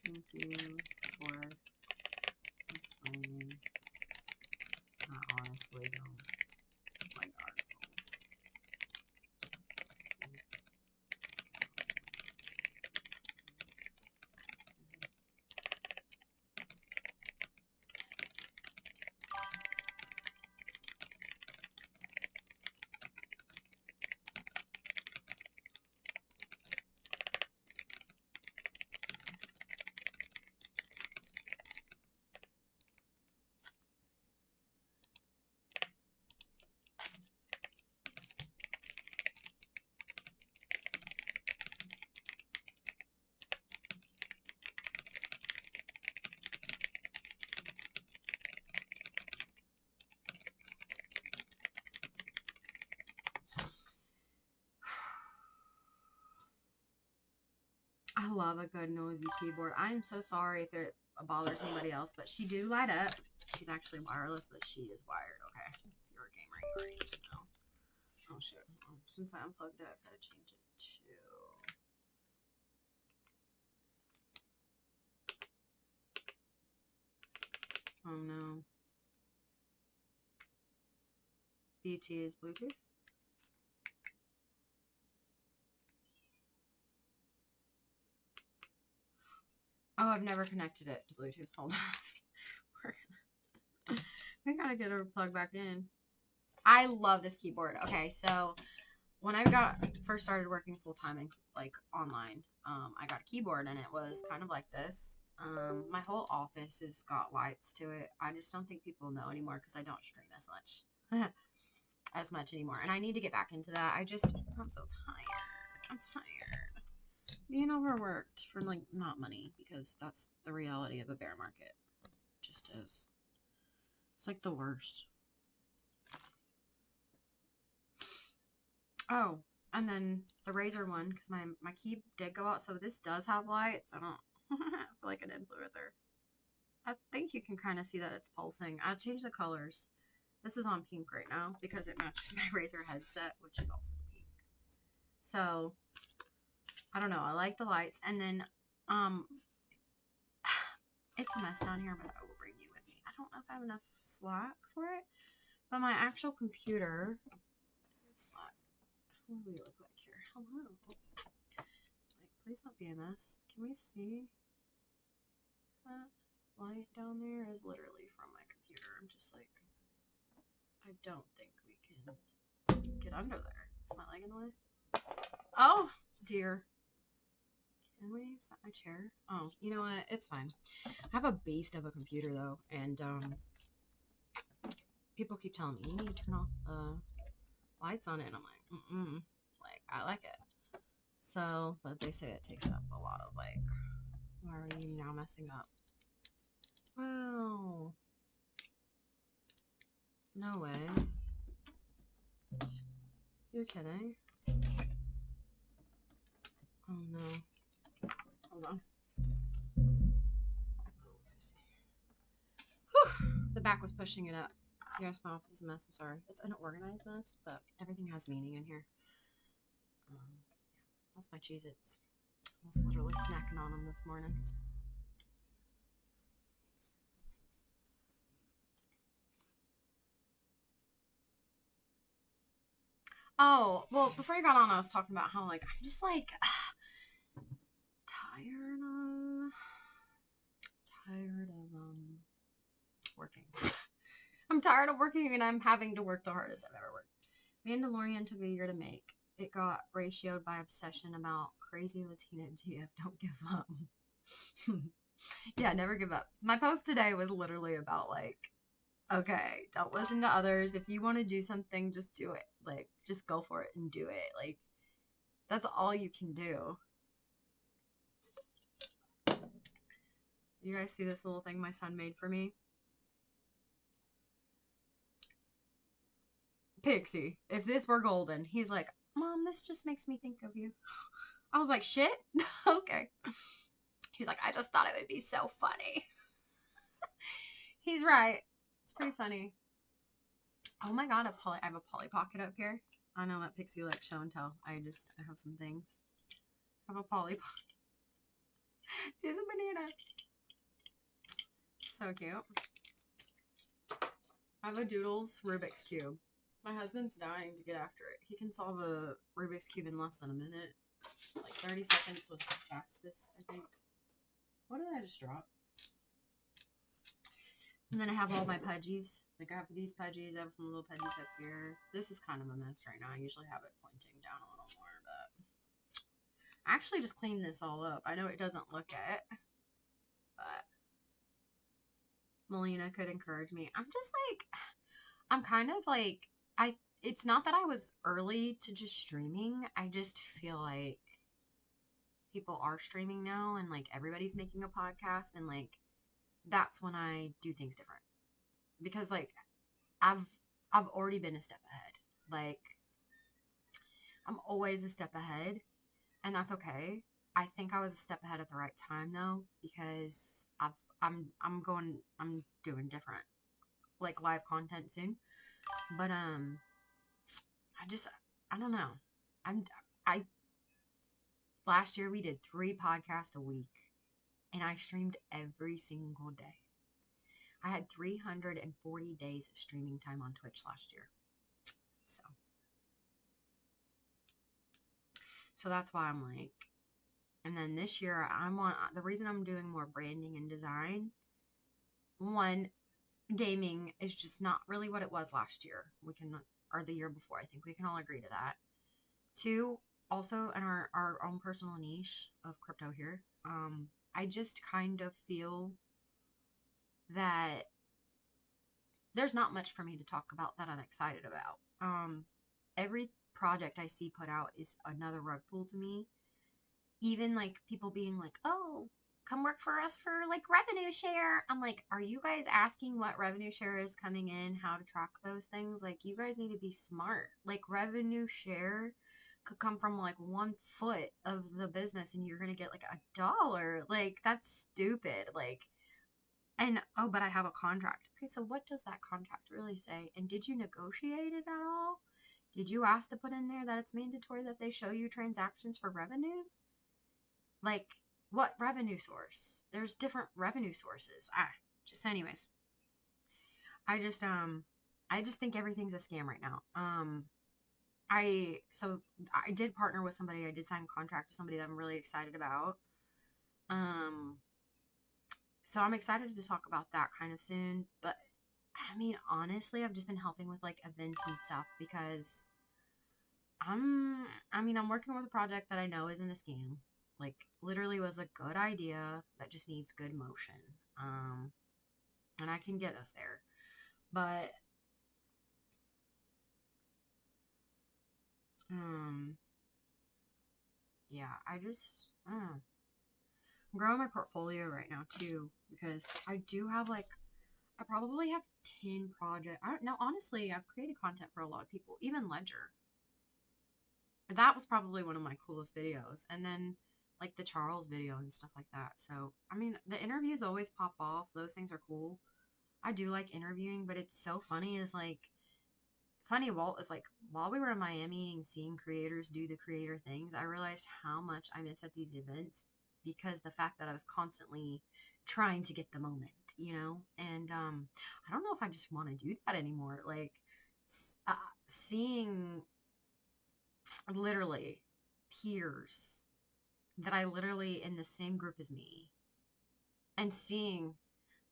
Thank you for explaining. I honestly don't like articles. love a good noisy keyboard. I'm so sorry if it bothers anybody else, but she do light up. She's actually wireless, but she is wired. Okay, if you're a gamer, you already just know. Oh shit! Since I unplugged it, I've got to change it to. Oh no. BT is Bluetooth. Oh, I've never connected it to Bluetooth. Hold on. We gotta get her plugged back in. I love this keyboard. Okay, so when I first started working full time and like online, I got a keyboard and it was kind of like this. My whole office has got lights to it. I just don't think people know anymore because I don't stream as much anymore, and I need to get back into that. I'm so tired. I'm tired. Being overworked for like not money, because that's the reality of a bear market. Just is. It's like the worst. Oh, and then the Razer one, because my key did go out, so this does have lights. I don't feel like an influencer. I think you can kind of see that it's pulsing. I changed the colors. This is on pink right now because it matches my Razer headset, which is also pink. So, I don't know. I like the lights. And then, it's a mess down here, but I will bring you with me. I don't know if I have enough slack for it, but my actual computer, slack. What do we look like here? Hello. Like, please not be a mess. Can we see that light down there? Is literally from my computer. I'm just like, I don't think we can get under there. Is my leg in the way? Oh, dear. Can we? Is that my chair? Oh, you know what? It's fine. I have a beast of a computer, though, and people keep telling me, you need to turn off the lights on it, and I'm like, like, I like it. So, but they say it takes up a lot of, like, why are you now messing up? Wow. No way. You're kidding? Oh no. Hold on. Whew. The back was pushing it up. Yes, my office is a mess. I'm sorry. It's an organized mess, but everything has meaning in here. Yeah, that's my Cheez-Its. I was literally snacking on them this morning. Oh, well, before you got on, I was talking about how, like, I'm just, like, tired of working. I'm tired of working, and I'm having to work the hardest I've ever worked. Mandalorian took a year to make. It got ratioed by obsession about crazy Latina GF. Don't give up. Yeah, never give up. My post today was literally about, like, okay, don't listen to others. If you want to do something, just do it. Like, just go for it and do it. Like, that's all you can do. You guys see this little thing my son made for me? Pixie, if this were golden, he's like, Mom, this just makes me think of you. I was like, shit? Okay. He's like, I just thought it would be so funny. He's right. It's pretty funny. Oh my god, I have a Polly Pocket up here. I know that Pixie likes show and tell. I have some things. I have a Polly Pocket. She's a banana. So cute. I have a Doodles Rubik's Cube. My husband's dying to get after it. He can solve a Rubik's Cube in less than a minute. Like 30 seconds was his fastest, I think. What did I just drop? And then I have all my pudgies. Like, I have these pudgies. I have some little pudgies up here. This is kind of a mess right now. I usually have it pointing down a little more, but I actually just cleaned this all up. I know it doesn't look it, but Melina could encourage me. I'm just like, I'm kind of like, it's not that I was early to just streaming. I just feel like people are streaming now, and like everybody's making a podcast, and like that's when I do things different, because like I've already been a step ahead. Like, I'm always a step ahead, and that's okay. I think I was a step ahead at the right time though, because I'm doing different like live content soon. But I just I don't know. I'm I last year we did 3 podcasts a week and I streamed every single day. I had 340 days of streaming time on Twitch last year. So that's why I'm like, and then this year the reason I'm doing more branding and design, one, gaming is just not really what it was last year. Or the year before. I think we can all agree to that. Two, also in our own personal niche of crypto here, I just kind of feel that there's not much for me to talk about that I'm excited about. Every project I see put out is another rug pull to me. Even like people being like, oh, come work for us for like revenue share. I'm like, are you guys asking what revenue share is coming in, how to track those things? Like, you guys need to be smart. Like, revenue share could come from like 1 foot of the business and you're going to get like $1. Like, that's stupid. Like, and oh, but I have a contract. Okay, so what does that contract really say? And did you negotiate it at all? Did you ask to put in there that it's mandatory that they show you transactions for revenue? Like, what revenue source? There's different revenue sources. Just anyways. I just think everything's a scam right now. I did partner with somebody. I did sign a contract with somebody that I'm really excited about. So I'm excited to talk about that kind of soon. But I mean, honestly, I've just been helping with like events and stuff because I'm working with a project that I know isn't a scam. Like, literally was a good idea that just needs good motion. And I can get us there. But yeah, I don't know. I'm growing my portfolio right now too because I do have like I probably have 10 projects. I don't know, honestly, I've created content for a lot of people, even Ledger. That was probably one of my coolest videos. And then like the Charles video and stuff like that. So, I mean, the interviews always pop off. Those things are cool. I do like interviewing, but it's so funny is like Walt is like while we were in Miami and seeing creators do the creator things, I realized how much I miss at these events because the fact that I was constantly trying to get the moment, you know? And I don't know if I just want to do that anymore. Like seeing literally peers that I literally in the same group as me and seeing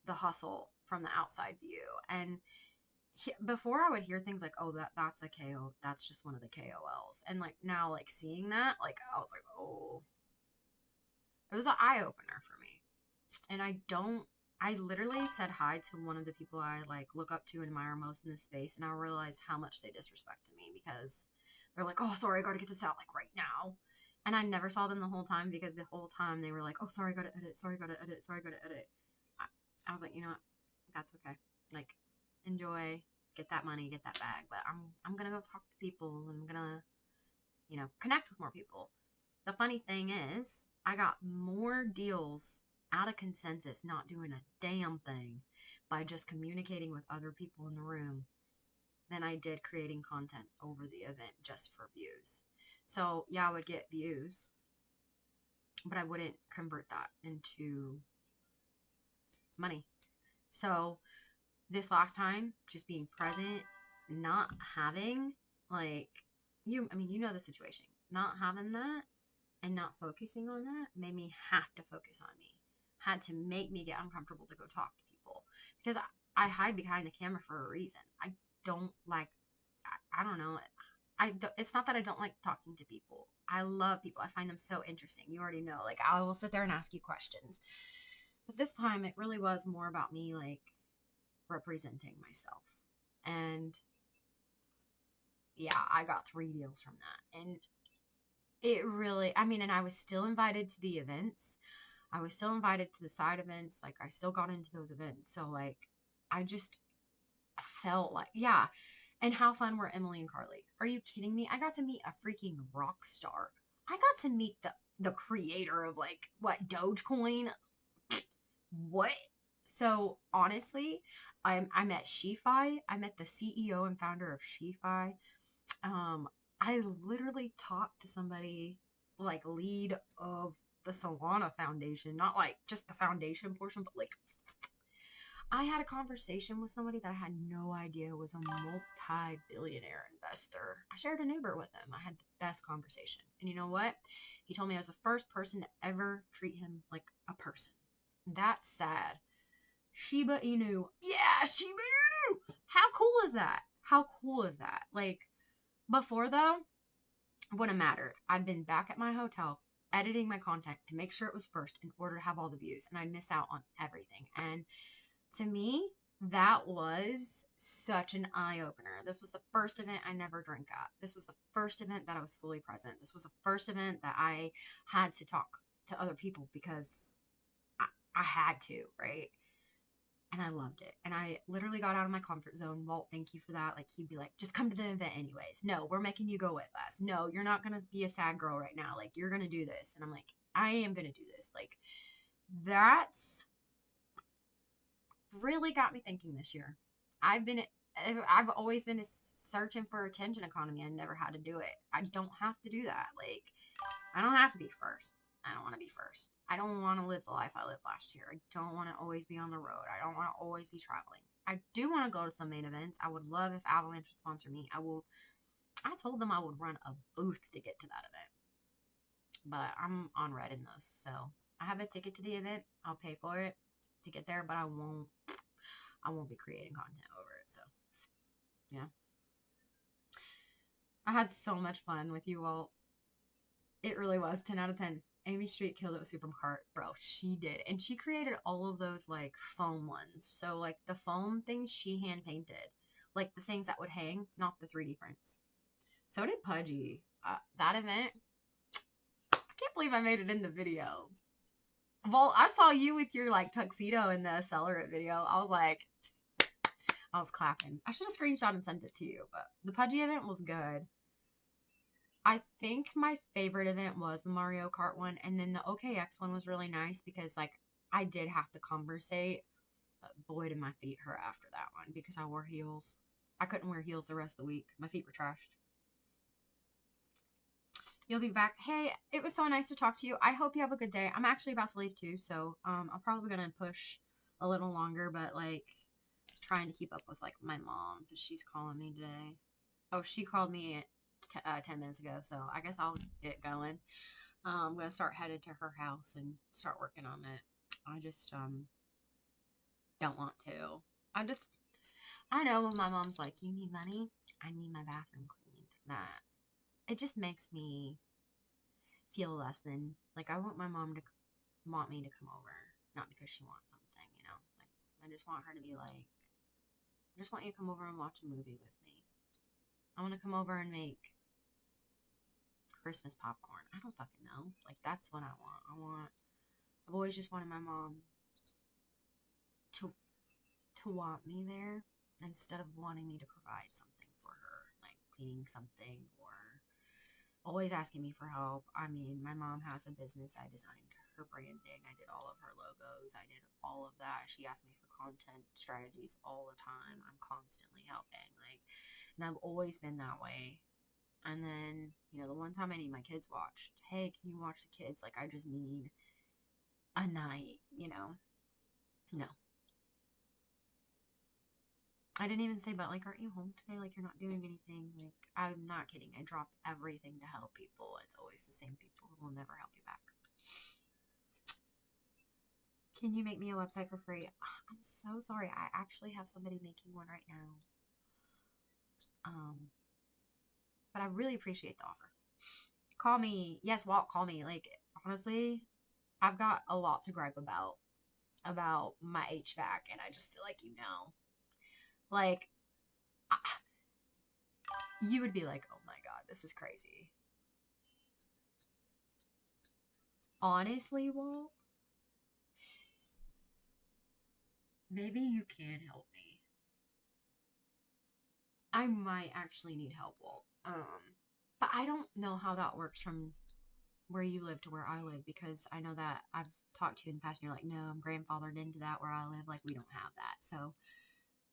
the hustle from the outside view. And before I would hear things like, oh, that's a KO, that's just one of the KOLs. And like now, like seeing that, like I was like, oh, it was an eye opener for me. And I literally said hi to one of the people I like look up to and admire most in this space. And I realized how much they disrespected me because they're like, oh, sorry, I got to get this out like right now. And I never saw them the whole time because the whole time they were like, oh, sorry, got to edit. Sorry, got to edit. Sorry, got to edit. I was like, you know what? That's okay. Like, enjoy, get that money, get that bag. But I'm going to go talk to people and I'm going to, connect with more people. The funny thing is, I got more deals out of consensus, not doing a damn thing by just communicating with other people in the room than I did creating content over the event just for views. So yeah, I would get views, but I wouldn't convert that into money. So this last time, just being present, not having like you know the situation, not having that and not focusing on that made me have to focus on me, had to make me get uncomfortable to go talk to people because I hide behind the camera for a reason. I don't like, I don't know. It's not that I don't like talking to people. I love people. I find them so interesting. You already know, like I will sit there and ask you questions. But this time it really was more about me like representing myself. And yeah, I got 3 deals from that. And it really, and I was still invited to the events. I was still invited to the side events. Like I still got into those events. So like, I just felt like, yeah. And how fun were Emily and Carly? Are you kidding me? I got to meet a freaking rock star. I got to meet the creator of like what, Dogecoin. What? So honestly, I met SheFi. I met the CEO and founder of SheFi. I literally talked to somebody like lead of the Solana Foundation, not like just the foundation portion, but like I had a conversation with somebody that I had no idea was a multi-billionaire investor. I shared an Uber with him. I had the best conversation. And you know what? He told me I was the first person to ever treat him like a person. That's sad. Shiba Inu. Yeah, Shiba Inu. How cool is that? How cool is that? Like, before though, wouldn't have mattered. I'd been back at my hotel editing my content to make sure it was first in order to have all the views, and I'd miss out on everything. And to me, that was such an eye-opener. This was the first event I never drank at. This was the first event that I was fully present. This was the first event that I had to talk to other people because I had to, right? And I loved it. And I literally got out of my comfort zone. Walt, thank you for that. Like, he'd be like, just come to the event anyways. No, we're making you go with us. No, you're not going to be a sad girl right now. Like, you're going to do this. And I'm like, I am going to do this. Like, that's really got me thinking this year. I've always been searching for attention economy. I never had to do it. I don't have to do that. Like, I don't have to be first. I don't want to be first. I don't want to live the life I lived last year. I don't want to always be on the road. I don't want to always be traveling. I do want to go to some main events. I would love if Avalanche would sponsor me. I told them I would run a booth to get to that event. But I'm on red in those. So I have a ticket to the event. I'll pay for it to get there, but I won't be creating content over it. So yeah. I had so much fun with you all. It really was 10 out of 10. Amy Street killed it with Supercart. Bro, she did. And she created all of those, like, foam ones. So, like, the foam things she hand painted. Like, the things that would hang, not the 3D prints. So did Pudgy. That event, I can't believe I made it in the video. Well, I saw you with your, like, tuxedo in the Accelerate video. I was clapping. I should have screenshot and sent it to you. But the Pudgy event was good. I think my favorite event was the Mario Kart one, and then the OKX one was really nice because, like, I did have to conversate, but boy, did my feet hurt after that one because I wore heels. I couldn't wear heels the rest of the week. My feet were trashed. You'll be back. Hey, it was so nice to talk to you. I hope you have a good day. I'm actually about to leave too, so I'm probably gonna push a little longer, but like trying to keep up with like my mom because she's calling me today. Oh, she called me 10 minutes ago, so I guess I'll get going. I'm gonna start headed to her house and start working on it. I just don't want to. I know when my mom's like, you need money, I need my bathroom cleaned. That it just makes me feel less than, like, I want my mom to want me to come over, not because she wants something, you know. Like, I just want her to be like, I just want you to come over and watch a movie with me. I want to come over and make Christmas popcorn. I don't fucking know. Like, that's what I want. I've always just wanted my mom to want me there instead of wanting me to provide something for her, like cleaning something or always asking me for help. I mean, my mom has a business. I designed her branding. I did all of her logos. I did all of that. She asked me for content strategies all the time. I'm constantly helping. Like, and I've always been that way. And then, you know, the one time I need my kids watched. Hey, can you watch the kids? Like, I just need a night, you know? No. I didn't even say, but like, aren't you home today? Like, you're not doing anything. Like, I'm not kidding. I drop everything to help people. It's always the same people who will never help you back. Can you make me a website for free? I'm so sorry. I actually have somebody making one right now. But I really appreciate the offer. Call me. Yes, Walt, call me. Like, honestly, I've got a lot to gripe about my HVAC, and I just feel like, you know, like, you would be like, oh my God, this is crazy. Honestly, Walt, maybe you can help me. I might actually need help, Walt. But I don't know how that works from where you live to where I live, because I know that I've talked to you in the past and you're like, no, I'm grandfathered into that where I live. Like, we don't have that. So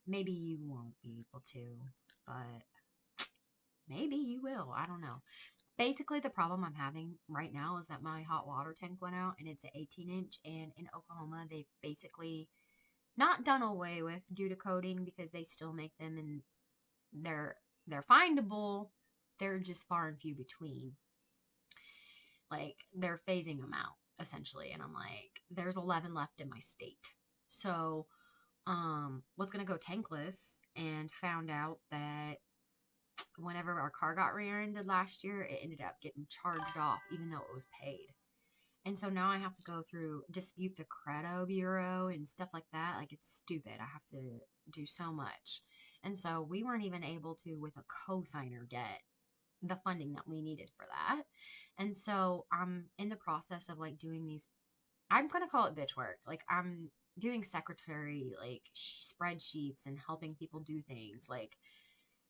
maybe you won't be able to, but maybe you will. I don't know. Basically, the problem I'm having right now is that my hot water tank went out and it's an 18-inch. And in Oklahoma, they've basically not done away with due to coding, because they still make them and they're findable. They're just far and few between. Like, they're phasing them out essentially, and I'm like, there's 11 left in my state. So was gonna go tankless, and found out that whenever our car got rear-ended last year, it ended up getting charged off even though it was paid. And so now I have to go through dispute the Credo Bureau and stuff like that. Like, it's stupid. I have to do so much. And so we weren't even able to, with a co-signer, get the funding that we needed for that. And so I'm in the process of like doing these, I'm going to call it bitch work. Like, I'm doing secretary, like spreadsheets, and helping people do things, like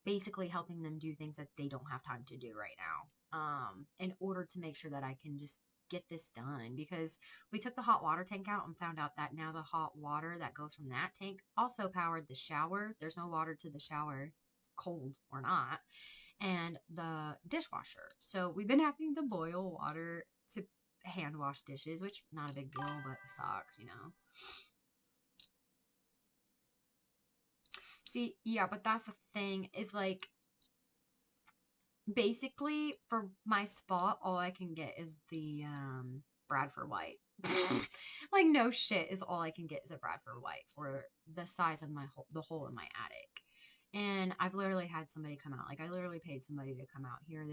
basically helping them do things that they don't have time to do right now, in order to make sure that I can just get this done. Because we took the hot water tank out and found out that now the hot water that goes from that tank also powered the shower. There's no water to the shower, cold or not, and the dishwasher. So we've been having to boil water to hand wash dishes, which not a big deal, but it sucks, you know. See, yeah, but that's the thing, is like, basically for my spot, all I can get is the Bradford White. Like, no shit, is all I can get is a Bradford White for the size of my hole, the hole in my attic. And I've literally had somebody come out. Like, I literally paid somebody to come out here.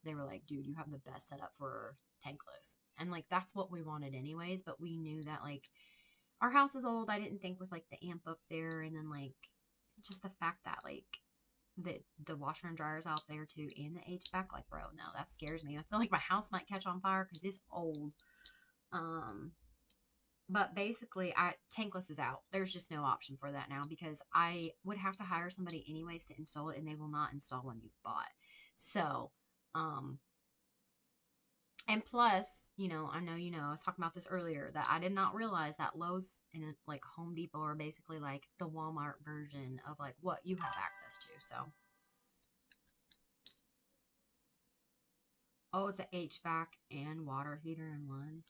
They were like, dude, you have the best setup for tankless. And like, that's what we wanted anyways, but we knew that like our house is old. I didn't think with like the amp up there, and then like just the fact that like the washer and dryer's out there too, and the HVAC, like, bro, no, that scares me. I feel like my house might catch on fire because it's old. But basically, tankless is out. There's just no option for that now, because I would have to hire somebody anyways to install it, and they will not install one you've bought. So, and plus, you know, I know, you know, I was talking about this earlier, that I did not realize that Lowe's and like Home Depot are basically like the Walmart version of like what you have access to. So, oh, it's an HVAC and water heater in one.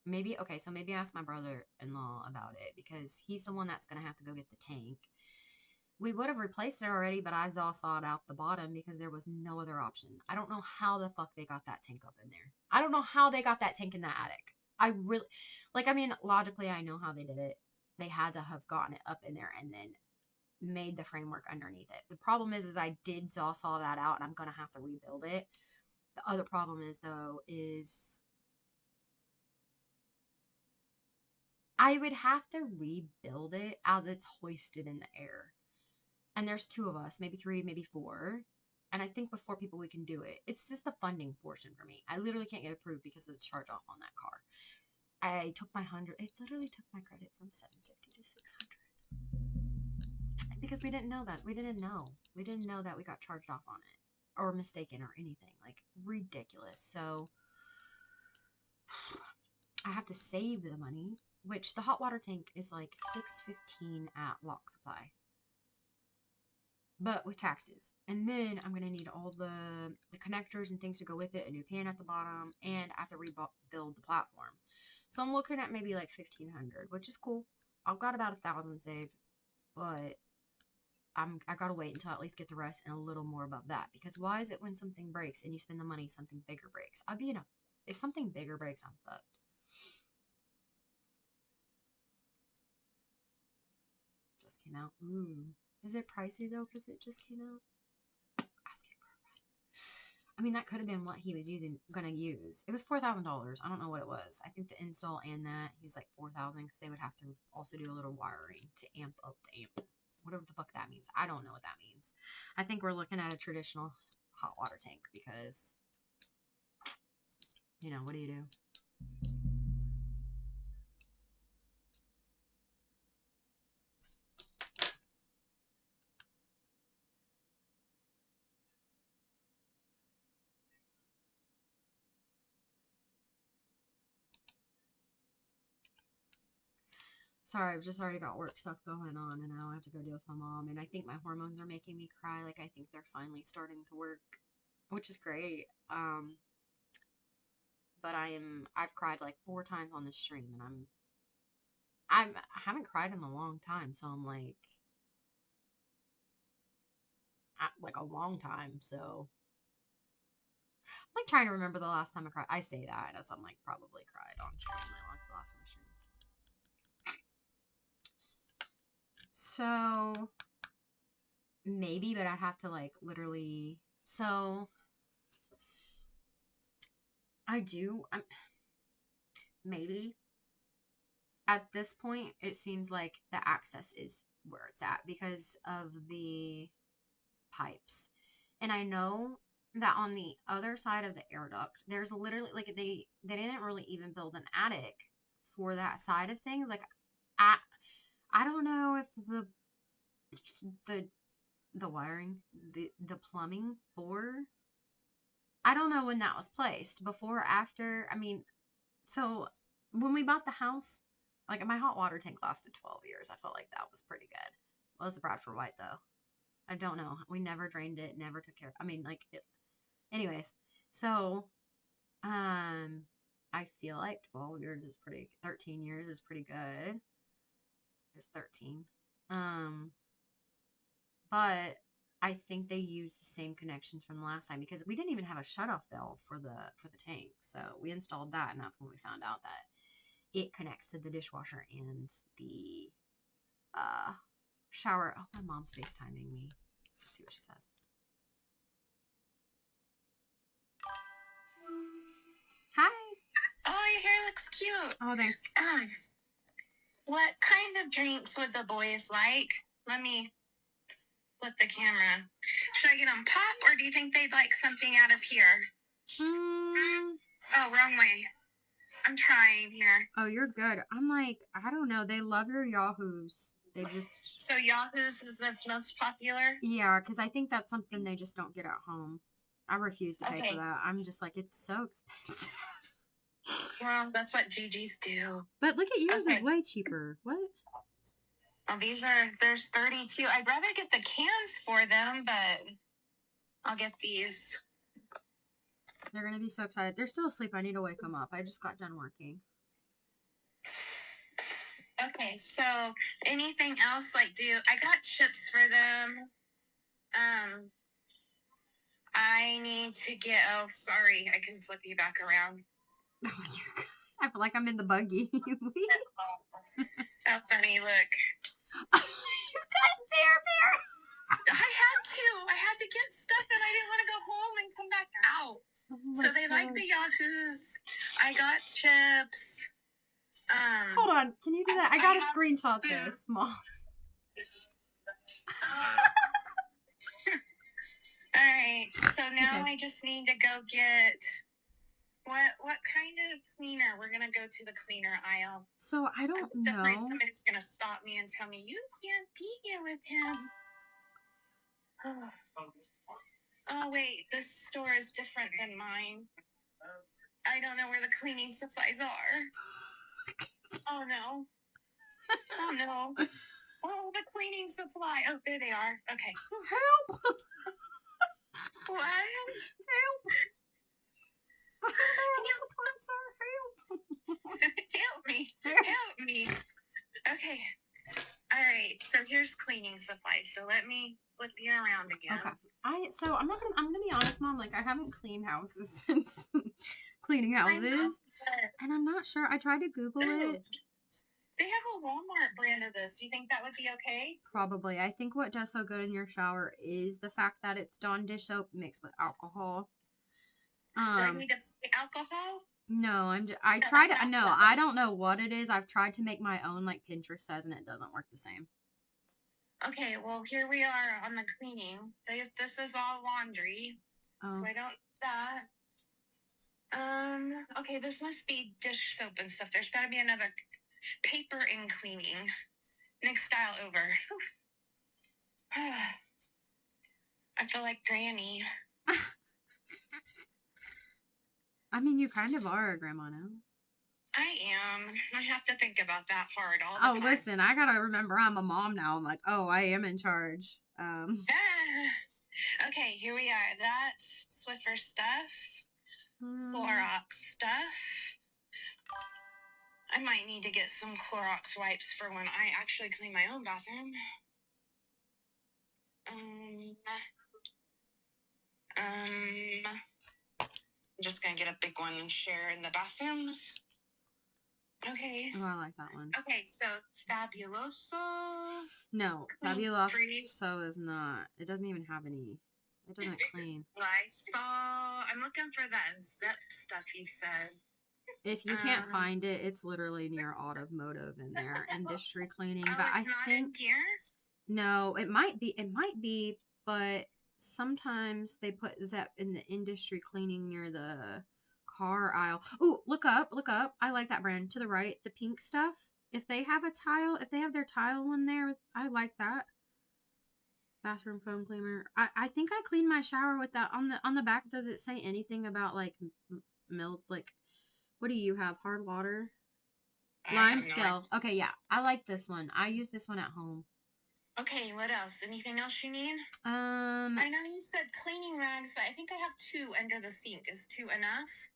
Maybe, okay, so maybe ask my brother-in-law about it, because he's the one that's going to have to go get the tank. We would have replaced it already, but I sawed out the bottom because there was no other option. I don't know how the fuck they got that tank up in there. I don't know how they got that tank in that attic. I really, like, I mean, logically, I know how they did it. They had to have gotten it up in there and then made the framework underneath it. The problem is I did saw that out, and I'm going to have to rebuild it. The other problem is, though, is I would have to rebuild it as it's hoisted in the air. And there's 2 of us, maybe 3, maybe 4. And I think with 4 people, we can do it. It's just the funding portion for me. I literally can't get approved because of the charge off on that car. I took my 100. It literally took my credit from 750 to 600. Because we didn't know that. We didn't know. We didn't know that we got charged off on it, or mistaken, or anything. Like, ridiculous. So I have to save the money, which the hot water tank is like $6.15 at Lock Supply, but with taxes. And then I'm going to need all the connectors and things to go with it, a new pan at the bottom, and I have to rebuild the platform. So I'm looking at maybe like $1,500, which is cool. I've got about $1,000 saved, but I got to wait until I at least get the rest and a little more above that, because why is it when something breaks and you spend the money, something bigger breaks? If something bigger breaks, I'm fucked. Just came out. Ooh. Is it pricey though because it just came out? Asking for a friend. I mean, that could have been what he was gonna use. It was $4,000. I don't know what it was. I think the install and that, he's like $4,000, because they would have to also do a little wiring to amp up the amp. Whatever the fuck that means. I don't know what that means. I think we're looking at a traditional hot water tank because, you know, what do you do? Sorry, I've just already got work stuff going on, and now I have to go deal with my mom. And I think my hormones are making me cry. Like, I think they're finally starting to work, which is great. But I've cried like 4 times on this stream, and I haven't cried in a long time, so I'm like a long time. So I'm like trying to remember the last time I cried. I say that as I'm like probably cried on stream. Like the last time I streamed. So maybe, but I'd have to like literally. So maybe at this point it seems like the access is where it's at because of the pipes. And I know that on the other side of the air duct, there's literally like they didn't really even build an attic for that side of things. Like I don't know if the wiring, the plumbing for, I don't know when that was placed, before or after. I mean, so when we bought the house, like my hot water tank lasted 12 years. I felt like that was pretty good. Well, it was a Bradford White though. I don't know. We never drained it, never took care. I mean, like anyways. So, I feel like 12 years is 13 years is pretty good. It's 13. But I think they used the same connections from the last time because we didn't even have a shutoff valve for the tank. So we installed that, and that's when we found out that it connects to the dishwasher and the shower. Oh, my mom's FaceTiming me. Let's see what she says. Hi. Oh, your hair looks cute. Oh, thanks. What kind of drinks would the boys like? Let me flip the camera. Should I get them pop, or do you think they'd like something out of here? Oh, wrong way. I'm trying here. Oh, you're good. I'm like, I don't know. They love your Yahoos. They just... So Yahoos is the most popular? Yeah, because I think that's something they just don't get at home. I refuse to pay for that. I'm just like, it's so expensive. Well, that's what GG's do. But look at yours is way cheaper. What? Oh, there's 32. I'd rather get the cans for them, but I'll get these. They're going to be so excited. They're still asleep. I need to wake them up. I just got done working. Okay, so anything else? I got chips for them. I need to get, oh, sorry. I can flip you back around. Oh, you're good. I feel like I'm in the buggy. How funny, look. You got bear. I had to get stuff and I didn't want to go home and come back out. Oh, so they like the Yahoos. I got chips. Hold on. Can you do that? I got a screenshot though, small. Alright, so now I just need to go get what kind of cleaner? We're gonna go to the cleaner aisle. So I don't know. Afraid somebody's gonna stop me and tell me you can't be here with him. Oh wait, this store is different than mine. I don't know where the cleaning supplies are. Oh no. Oh no. Oh, the cleaning supply. Oh, there they are. Okay. Help! What? Help! I don't know where the supplies are. Help! Help me. Help me. Okay. All right. So here's cleaning supplies. So let me flip you around again. Okay. I'm gonna be honest, Mom. Like, I haven't cleaned houses since cleaning houses, and I'm not sure. I tried to Google it. They have a Walmart brand of this. Do you think that would be okay? Probably. I think what does so good in your shower is the fact that it's Dawn dish soap mixed with alcohol. Do I need to say alcohol? No, I tried to. No, I don't know what it is. I've tried to make my own, like Pinterest says, and it doesn't work the same. Okay, well, here we are on the cleaning. This is all laundry. Oh. So I don't need that. Okay, this must be dish soap and stuff. There's got to be another paper and cleaning. Next style over. I feel like Granny. I mean, you kind of are a grandma now. I am. I have to think about that hard all the Oh, time. listen, I gotta remember I'm a mom now. I'm like, oh, I am in charge. Okay, here we are. That's Swiffer stuff. Clorox stuff. I might need to get some Clorox wipes for when I actually clean my own bathroom. I'm just gonna get a big one and share in the bathrooms. Okay. Oh, I like that one. Okay, so Fabuloso. No, Fabuloso is not. It doesn't even have any. It doesn't clean. I'm looking for that zip stuff you said. If you can't find it, it's literally near automotive in there, industry cleaning. Oh, but it's not in here? No, it might be, but sometimes they put Zep in the industry cleaning near the car aisle. Oh, look up. I like that brand. To the right, the pink stuff. If they have their tile in there, I like that. Bathroom foam cleaner. I think I cleaned my shower with that. On the back, does it say anything about like milk? Like, what do you have? Hard water? Lime scale. Okay, yeah. I like this one. I use this one at home. Okay, what else? Anything else you need? I know you said cleaning rags, but I think I have 2 under the sink. Is 2 enough?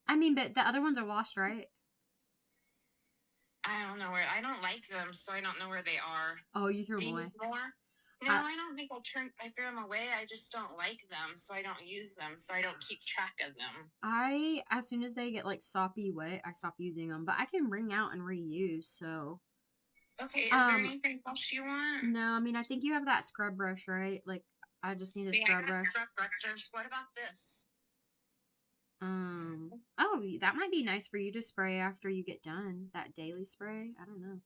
I mean, but the other ones are washed, right? I don't know where. I don't like them, so I don't know where they are. Oh, you threw them away. More? No, I don't think I threw them away. I just don't like them, so I don't use them, so I don't keep track of them. As soon as they get like soppy wet, I stop using them, but I can wring out and reuse, so. Okay, is there anything else you want? No, I mean, I think you have that scrub brush, right? Like, I just need a scrub brush. Scrub brushes. What about this? Oh, that might be nice for you to spray after you get done. That daily spray. I don't know.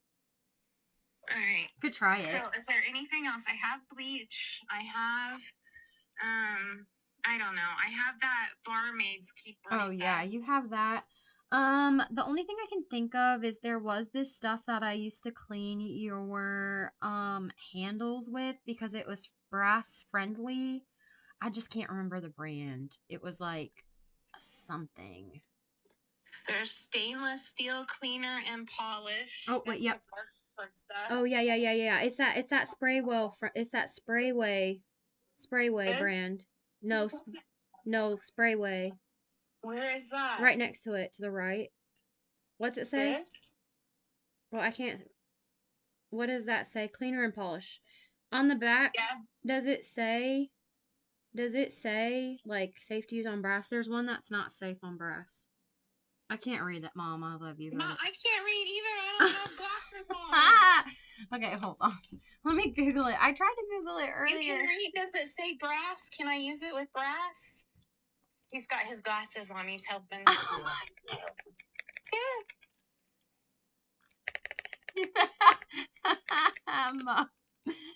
All right. Could try it. So, is there anything else? I have bleach. I have, I don't know. I have that barmaid's keeper stuff. Oh, yeah, you have that. The only thing I can think of is there was this stuff that I used to clean your handles with because it was brass friendly. I just can't remember the brand. It was like something. There's stainless steel cleaner and polish. Oh wait, yep. Oh yeah. It's that Sprayway. It's that Sprayway brand. No, Sprayway. Where is that? Right next to it, to the right. What's it say? This? Well, I can't. What does that say? Cleaner and polish. On the back, yeah. Does it say like safe to use on brass? There's one that's not safe on brass. I can't read that, Mom. I love you. No, I can't read either. I don't have glasses on. Okay, hold on. Let me Google it. I tried to Google it earlier. You can read. Does it say brass? Can I use it with brass? He's got his glasses on. He's helping. Oh my God. Mom.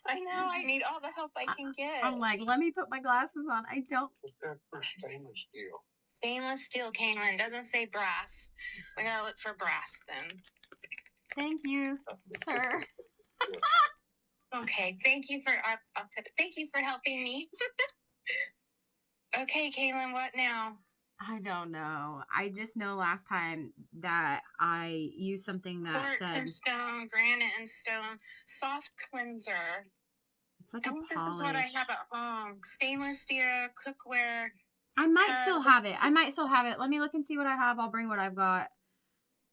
I know. I need all the help I can get. I'm like, let me put my glasses on. I don't. What's that for stainless steel? Stainless steel, Caitlin. Doesn't say brass. We gotta look for brass then. Thank you, sir. Okay. Thank you for helping me. Okay, Caitlin. What now? I don't know. I just know last time that I used something that Quartz said and stone, granite and stone, soft cleanser. It's like I think this is what I have at home. Stainless steel, cookware. I might still have it. Let me look and see what I have. I'll bring what I've got.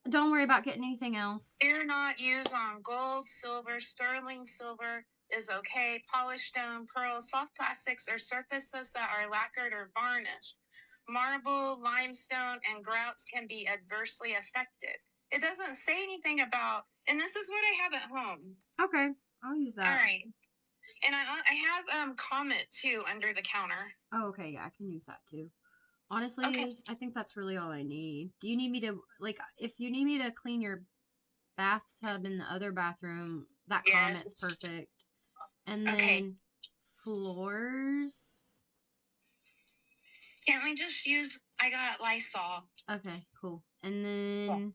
Don't worry about getting anything else. Do not use on gold, silver, sterling silver is okay. Polished stone, pearl, soft plastics, or surfaces that are lacquered or varnished. Marble, limestone, and grouts can be adversely affected. It doesn't say anything about, and this is what I have at home. Okay, I'll use that. All right. And I have Comet too under the counter. Oh, okay, yeah, I can use that too. Honestly, okay. I think that's really all I need. Do you need me to, like, if you need me to clean your bathtub in the other bathroom, that Comet's perfect. And then floors. Can't we just use, I got Lysol. Okay, cool. And then,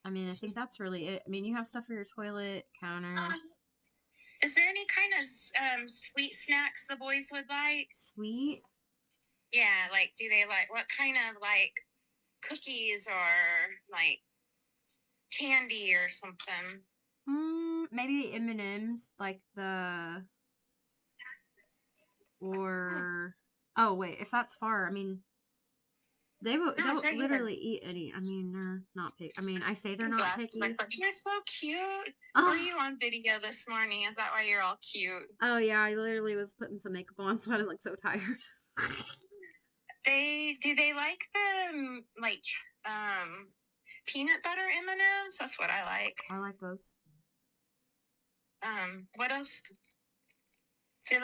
I mean, I think that's really it. I mean, you have stuff for your toilet, counters. Is there any kind of sweet snacks the boys would like? Sweet? Yeah, like, do they like, what kind of, like, cookies or, like, candy or something? Maybe M&Ms, like or, oh, wait, if that's far, I mean, they'll Right literally eat any, I mean, they're not picky. I mean, I say they're not picky. You're so cute. Oh. Were you on video this morning? Is that why you're all cute? Oh, yeah, I literally was putting some makeup on, so I didn't look so tired. Do they like the, like, peanut butter M&Ms? That's what I like. I like those. What else? Should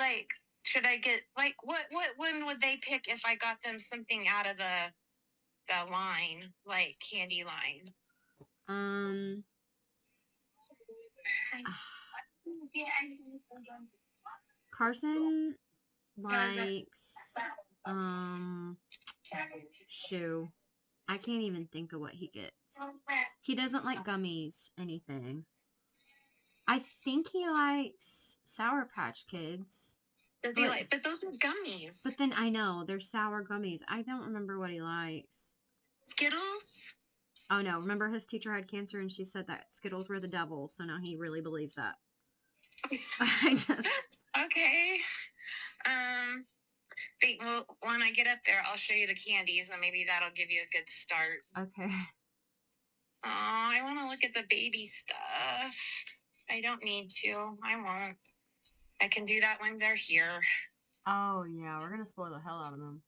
I get, like, what one would they pick if I got them something out of the line, like candy line? Carson likes, shoe. I can't even think of what he gets. He doesn't like gummies, anything. I think he likes Sour Patch Kids. But those are gummies. But then I know they're sour gummies. I don't remember what he likes. Skittles? Oh no, remember his teacher had cancer and she said that Skittles were the devil, so now he really believes that. I just okay. Well, when I get up there, I'll show you the candies, and maybe that'll give you a good start. Okay. Oh, I want to look at the baby stuff. I don't need to. I won't. I can do that when they're here. Oh yeah, we're gonna spoil the hell out of them.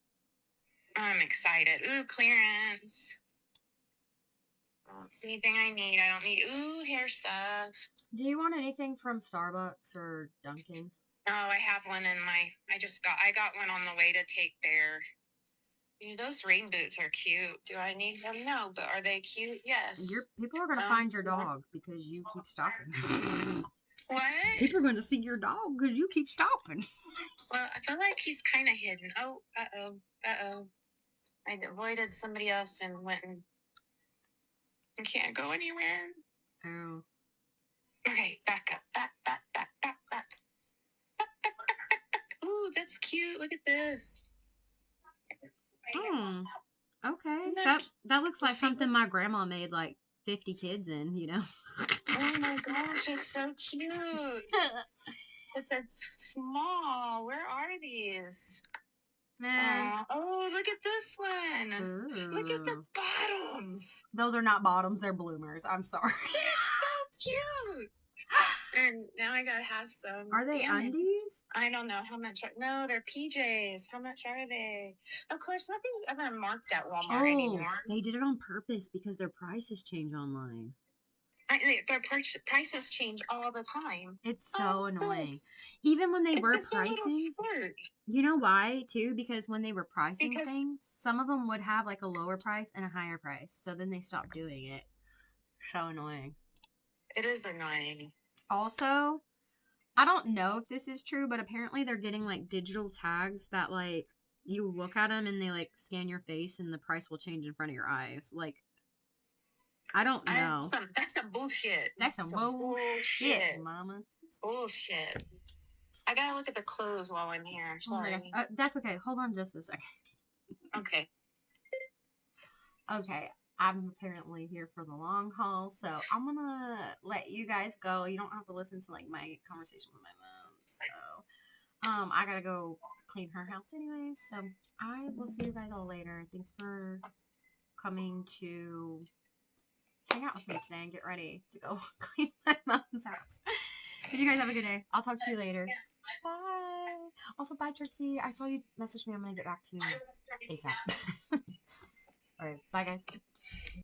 I'm excited. Ooh, clearance. I don't see anything I need. I don't need, hair stuff. Do you want anything from Starbucks or Dunkin'? Oh, I have one in I got one on the way to take Bear. Those rain boots are cute. Do I need them? No, but are they cute? Yes. People are going to find your dog because you keep stopping. What? People are going to see your dog because you keep stopping. Well, I feel like he's kind of hidden. Oh, uh-oh. I avoided somebody else and went and can't go anywhere. Oh. Okay, back up. Back. Ooh, that's cute. Look at this. Okay. That looks like something my grandma made like 50 kids in, you know? Oh my gosh, it's so cute. It's small. Where are these? Man. Oh, look at this one. Ooh. Look at the bottoms. Those are not bottoms, they're bloomers. I'm sorry. They're so cute. And now I gotta have some. Are they undies? I don't know how much. No, they're PJs. How much are they? Of course, nothing's ever marked at Walmart anymore. They did it on purpose because their prices change online. Their prices change all the time. It's so annoying. Even when they were pricing, you know why too? Because when they were pricing things, some of them would have like a lower price and a higher price. So then they stopped doing it. So annoying. It is annoying. Also, I don't know if this is true, but apparently they're getting like digital tags that like you look at them and they like scan your face and the price will change in front of your eyes. Like, I don't know. That's some bullshit. That's some bullshit, mama. Bullshit. I gotta look at the clothes while I'm here. Sorry. That's okay. Hold on just a second. Okay. Okay. I'm apparently here for the long haul, so I'm gonna let you guys go. You don't have to listen to like my conversation with my mom. So, I gotta go clean her house anyways. So I will see you guys all later. Thanks for coming to hang out with me today and get ready to go clean my mom's house. But you guys have a good day. I'll talk to you later. Bye. Also, bye, Trixie. I saw you message me. I'm gonna get back to you ASAP. All right. Bye, guys.